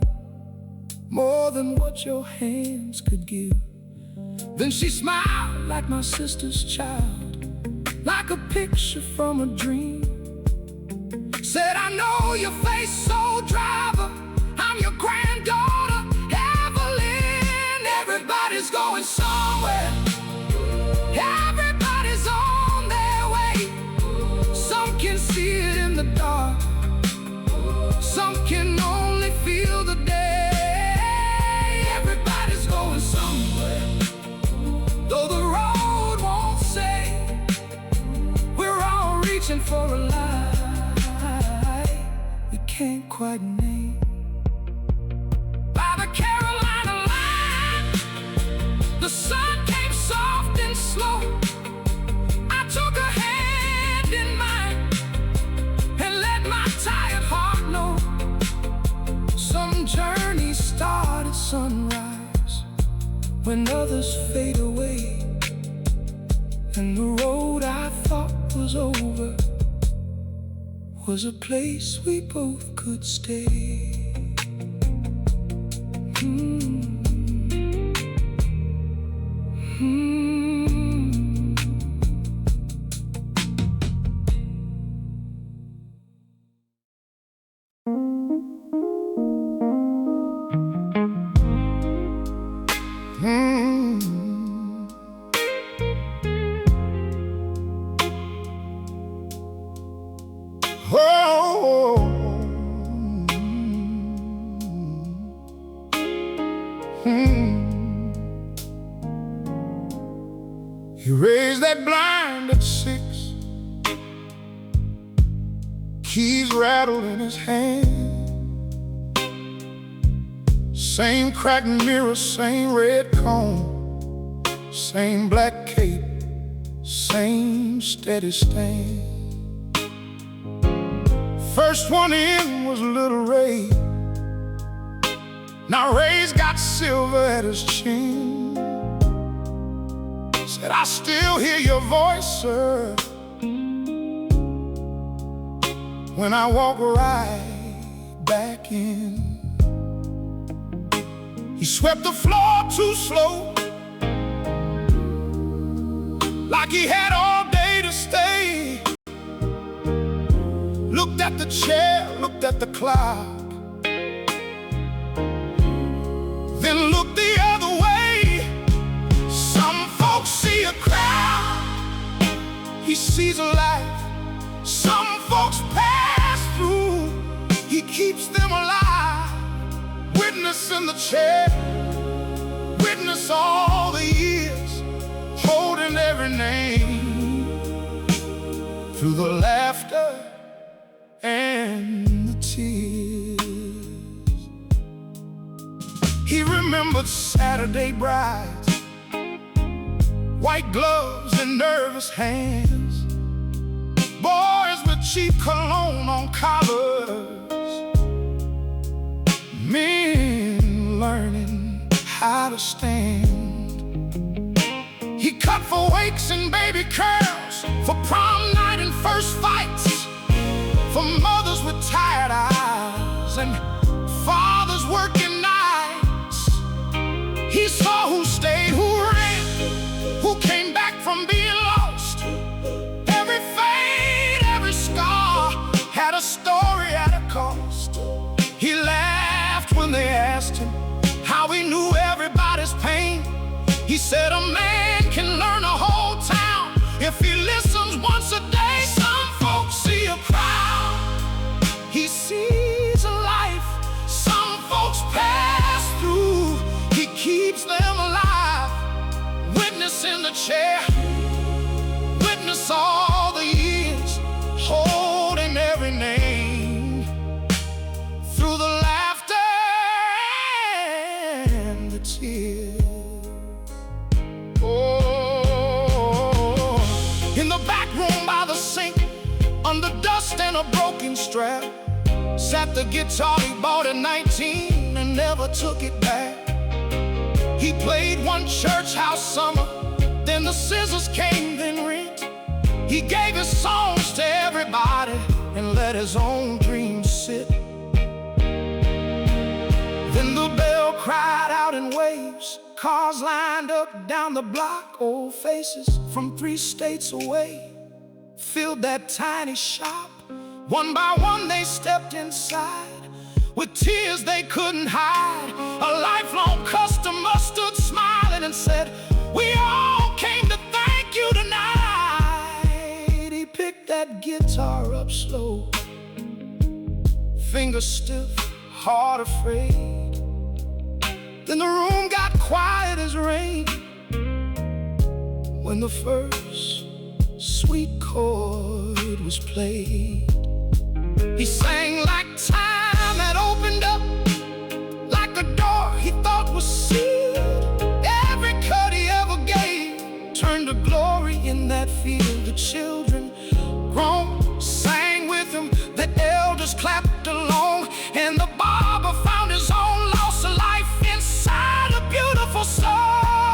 more than what your hands could give? Then she smiled like my sister's child, like a picture from a dream. Said, I know your face, soul driver, I'm your granddaughter, Evelyn. Everybody's going somewhere, everybody's on their way. Some can see it in the dark, some can only feel the day. Everybody's going somewhere, though the road won't say. We're all reaching for a light we can't quite name. By the Carolina line, the sun came soft and slow. I took her hand in mine and let my tired heart know. Some journey started sunrise, when others fade away, and the road I thought was over was a place we both could stay. He raised that blind at 6, keys rattled in his hand. Same cracked mirror, same red cone, same black cape, same steady stand. First one in was little Ray. Now Ray's got silver at his chin. Said, I still hear your voice, sir, when I walk right back in. He swept the floor too slow, like he had all day to stay. Looked at the chair, looked at the clock, then looked the other way. Some folks see a crowd, he sees a life. Some folks pass through, he keeps them alive. Witness in the chair, witness all the years, holding every name, through the laughter and the tears. He remembered Saturday brides, white gloves and nervous hands, boys with cheap cologne on collars, men learning how to stand. He cut for wakes and baby curls, for prom night and first fights, for mothers with tired eyes and fathers working nights. He saw who stayed, who ran, who came back from being lost. Every fade, every scar had a story at a cost. He laughed when they asked him how he knew everybody's pain. He said a man can learn a whole town if he listens once a day. Some folks see a crowd, he sees a life. Some folks pass through, he keeps them alive. Witness in the chair, witness all the years, holding every name, through the laughter and the tears. Oh, in the back room by the sink, under dust and a broken strap, sat the guitar he bought at 19 and never took it back. He played one church house summer, then the scissors came, then rent. He gave his songs to everybody and let his own dreams sit. Then the bell cried out in waves, cars lined up down the block. Old faces from 3 states away filled that tiny shop. One by one they stepped inside, with tears they couldn't hide. A lifelong customer stood smiling and said, we all came to thank you tonight. He picked that guitar up slow, fingers stiff, heart afraid. Then the room got quiet as rain when the first sweet chord was played. He sang like time had opened up, like a door he thought was sealed. Every cut he ever gave turned to glory in that field. The children groaned, sang with him, the elders clapped along, and the barber found his own lost life inside a beautiful song.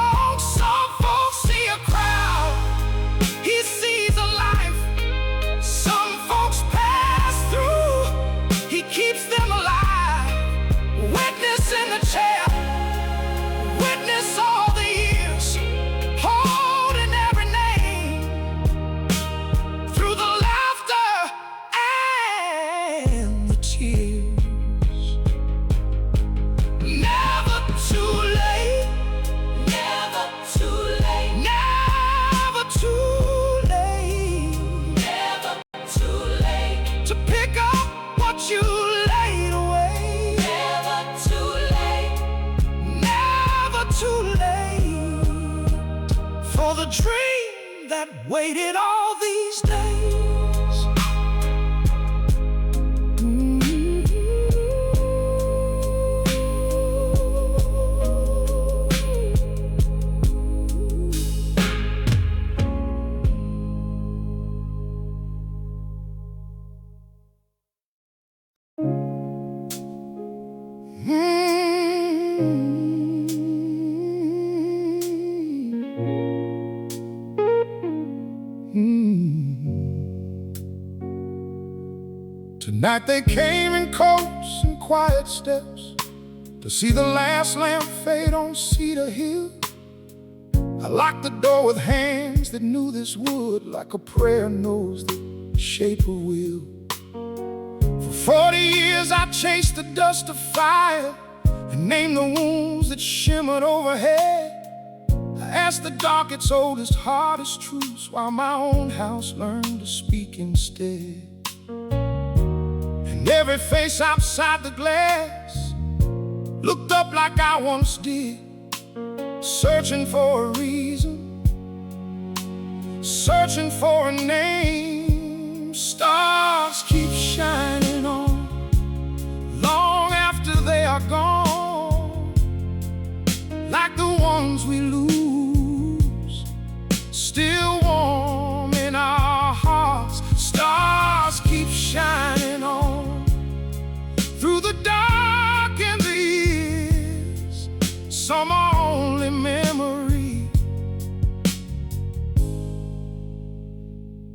for the dream that waited all these days. Tonight they came in close and quiet steps to see the last lamp fade on Cedar Hill. I locked the door with hands that knew this would, like a prayer knows the shape of will. For 40 years I chased the dust of fire and named the wounds that shimmered overhead. I asked the dark its oldest, hardest truths, while my own house learned to speak instead. And every face outside the glass looked up like I once did, searching for a reason, searching for a name. Stars keep shining on long after they are gone, like the ones we lose, still warm in our hearts. Stars keep shining on through the dark and the years. Some are only memory,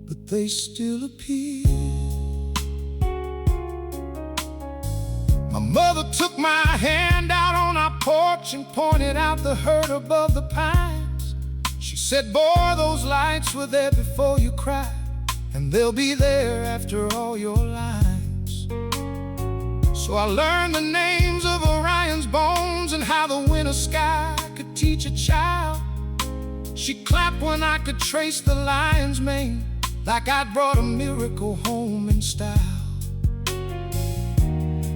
but they still appear. My mother took my hand out on our porch and pointed out the hurt above the pines. She said, boy, those lights were there before you cried, and they'll be there after all your lives. So I learned the names of Orion's bones and how the winter sky could teach a child. She clapped when I could trace the lion's mane, like I'd brought a miracle home in style.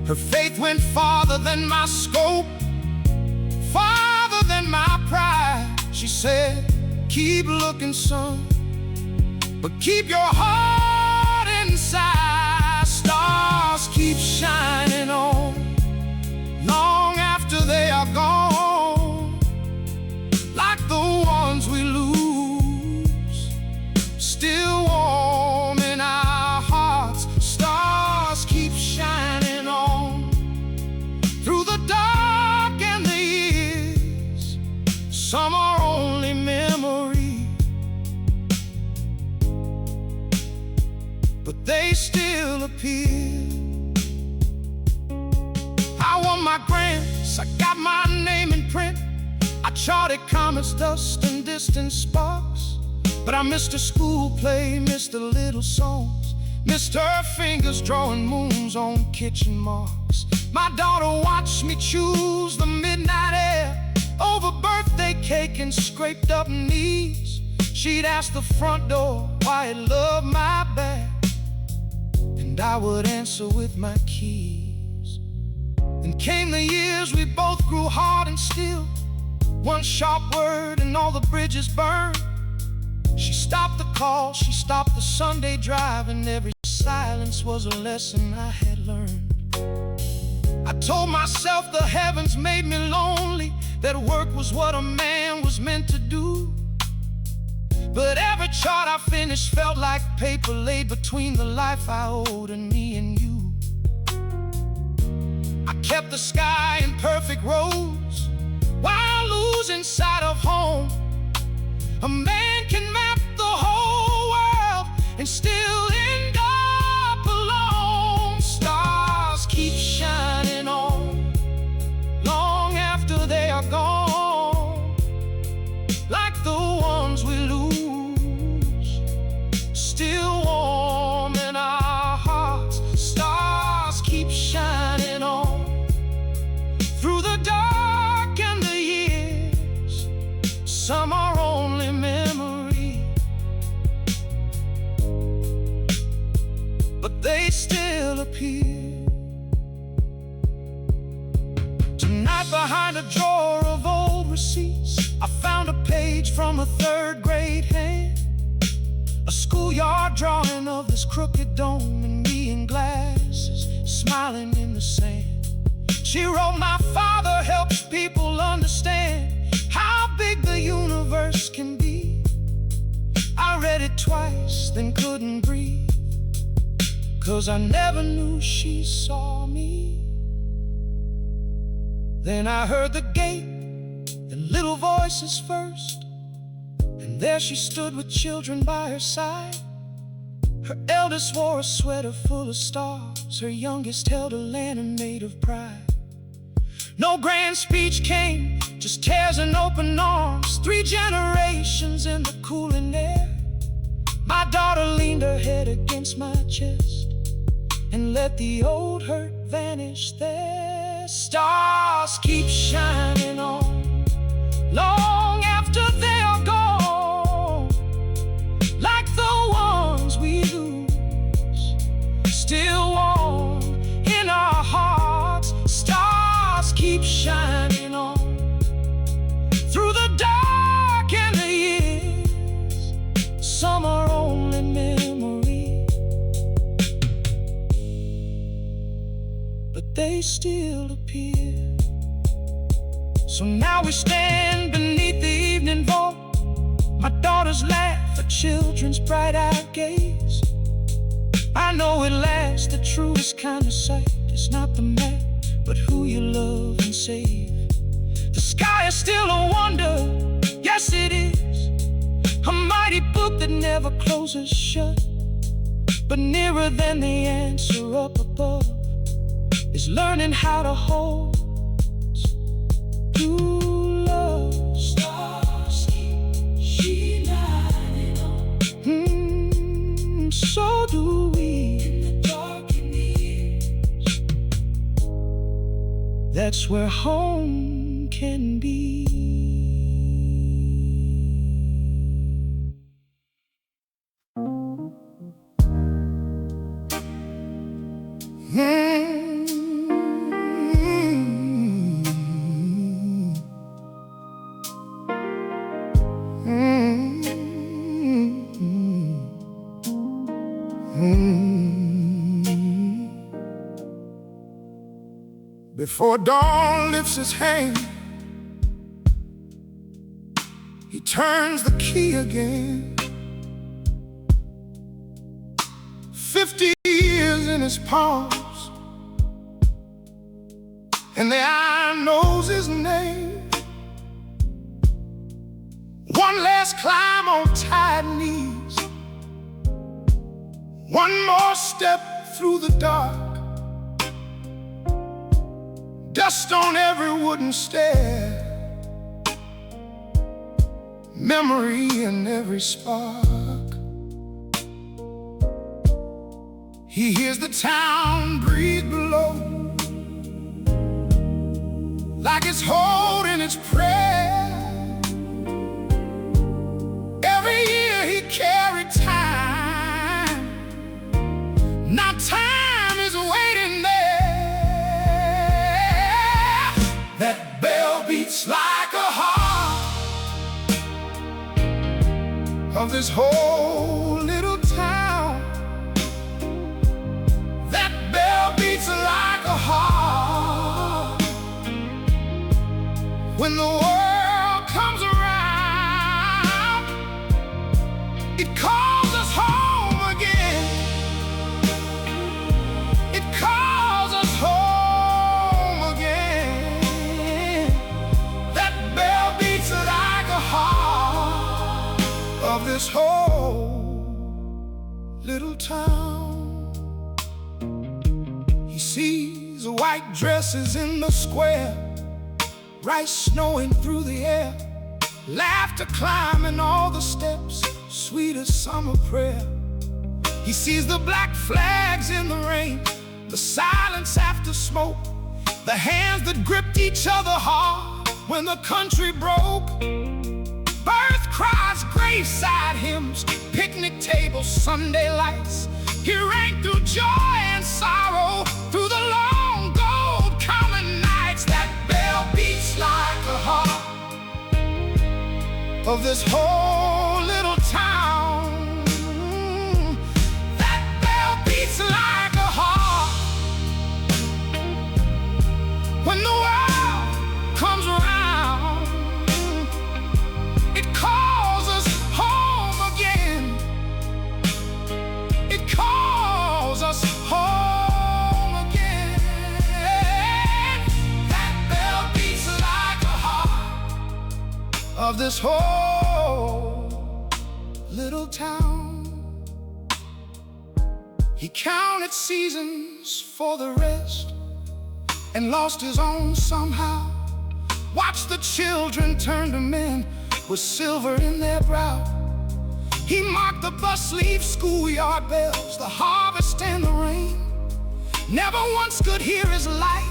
Her faith went farther than my scope, farther than my pride. She said, keep looking, son, but keep your heart inside. Stars keep shining on long after they are gone, like the ones we lose, still warm in our hearts. Stars keep shining on through the dark and the years. Some are only memory, but they still appear. I won my grants, I got my name in print, I charted comets, dust, and distant sparks. But I missed her school play, missed the little songs, missed her fingers drawing moons on kitchen marks. My daughter watched me choose the midnight air over birthday cake and scraped up knees. She'd ask the front door why it loved my bag, and I would answer with my keys. Then came the years we both grew hard and still, one sharp word and all the bridges burned. She stopped the call, she stopped the Sunday drive, and every silence was a lesson I had learned. I told myself the heavens made me lonely, that work was what a man was meant to do. But every chart I finished felt like paper laid between the life I owed and me and you. I kept the sky in perfect rows while losing sight of home. A man can map the whole world and still end up alone. Stars keep shining on long after they are gone, like the ones we lose, still warm in our hearts. Stars keep shining on through the dark and the years. Some are only memory, crooked dome and me in glasses, smiling in the sand. She wrote, "My father helps people understand how big the universe can be." I read it twice, then couldn't breathe, 'cause I never knew she saw me. Then I heard the gate and little voices first, and there she stood with children by her side. Her eldest wore a sweater full of stars, her youngest held a lantern made of pride. No grand speech came, just tears and open arms, 3 generations in the cooling air. My daughter leaned her head against my chest and let the old hurt vanish there. Stars keep shining on long after they are gone, like the ones we lose, still warm in our hearts. Stars keep shining on through the dark and the years. Some are only memory, but they still appear. So now we stand beneath the evening vault, my daughters laugh, her children's bright-eyed gaze. I know it lasts, the truest kind of sight. It's not the map, but who you love and save. The sky is still a wonder, yes it is, a mighty book that never closes shut. But nearer than the answer up above is learning how to hold true love. Stars keep shining on, so do we in the dark and the years. That's where home can be. Before dawn lifts his hand, he turns the key again. 50 years in his palms, and the eye knows his name. One last climb on tired knees, one more step through the dark. Dust on every wooden stair, memory in every spark. He hears the town breathe below, like it's holding its prayer. Every year he carried time, now time is waiting there. That bell beats like a heart of this whole little town. That bell beats like a heart when the world comes around. It calls us home again. It calls us home again. That bell beats like a heart of this whole little town. He sees white dresses in the square, rice snowing through the air, laughter climbing all the steps, sweet as summer prayer. He sees the black flags in the rain, the silence after smoke, the hands that gripped each other hard when the country broke. Birth cries, graveside hymns, picnic tables, Sunday lights. He rang through joy and sorrow, through the long gold common nights. That bell beats like a heart of this whole little town. That bell this whole little town. He counted seasons for the rest and lost his own somehow. Watched the children turn to men with silver in their brow. He marked the bus leave, schoolyard bells, the harvest and the rain. Never once could hear his life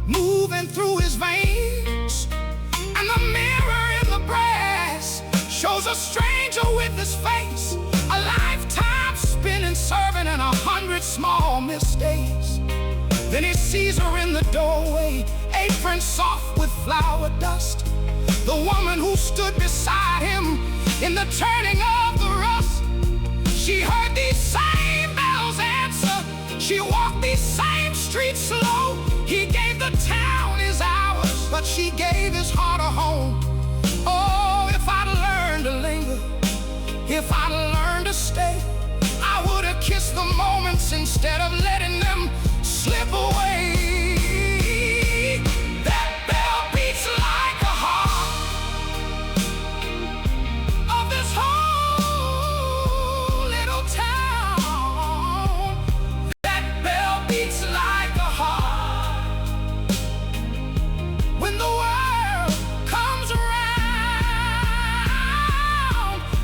moving through his veins. And the mirror in the brass shows a stranger with his face, a lifetime spinning, serving, and 100 small mistakes. Then he sees her in the doorway, apron soft with flour dust, the woman who stood beside him in the turning of the rust. She heard these same bells answer, she walked these same streets slow. He gave the town his hours, but she gave his heart a home. Oh, if I'd learned to linger, if I'd learned to stay, I would have kissed the moments instead of letting them slip away. That bell beats like a heart of this whole little town. That bell beats like a heart. When the world comes around,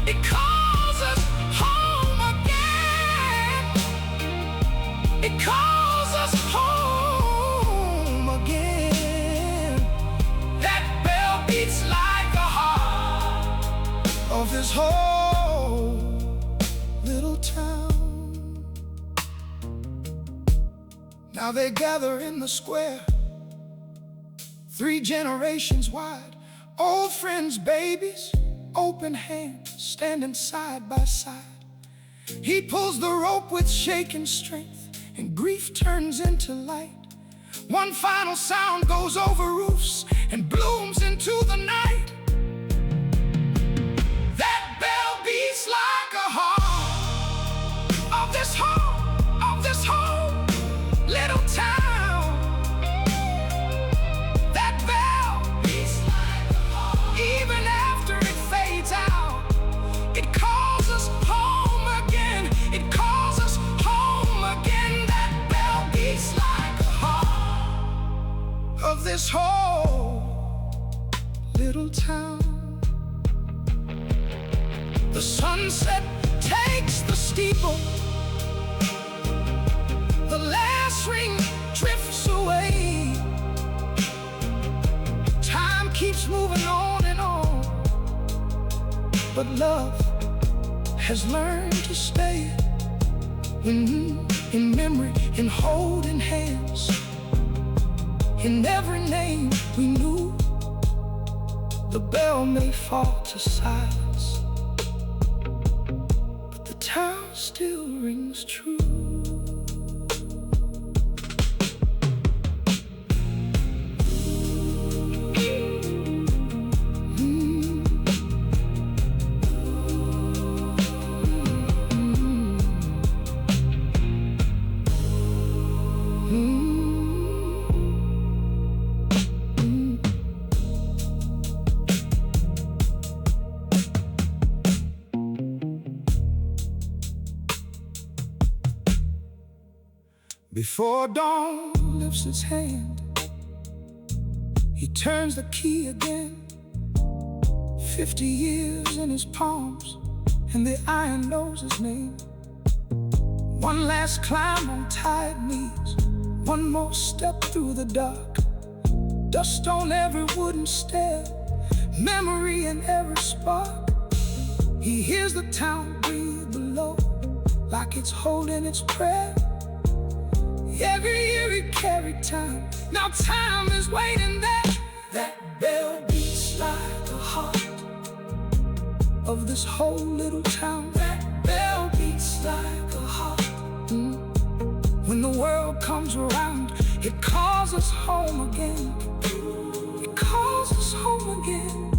it calls us home again. It calls us home again. That bell beats like a heart of this whole little town. Now they gather in the square, 3 generations wide, old friends, babies, open hands, standing side by side. He pulls the rope with shaking strength, and grief turns into light. One final sound goes over roofs and blooms into the night. That bell beats like a heart of this whole little town. That bell beats like a heart. Even after it fades out, it calls us home again. It calls us home again. That bell beats like a heart of this whole little town. The sunset takes the steeple, the last ring drifts away. Time keeps moving on and on, but love has learned to stay. In memory, in holding hands, in every name we knew. The bell may fall to silence, but the town still rings true. Before dawn lifts its hand, he turns the key again. 50 years in his palms, and the iron knows his name. One last climb on tired knees, one more step through the dark. Dust on every wooden stair, memory in every spark. He hears the town breathe below, like it's holding its prayer. Every year he carried time, now time is waiting there. That bell beats like a heart of this whole little town. That bell beats like a heart. When the world comes around, it calls us home again. It calls us home again.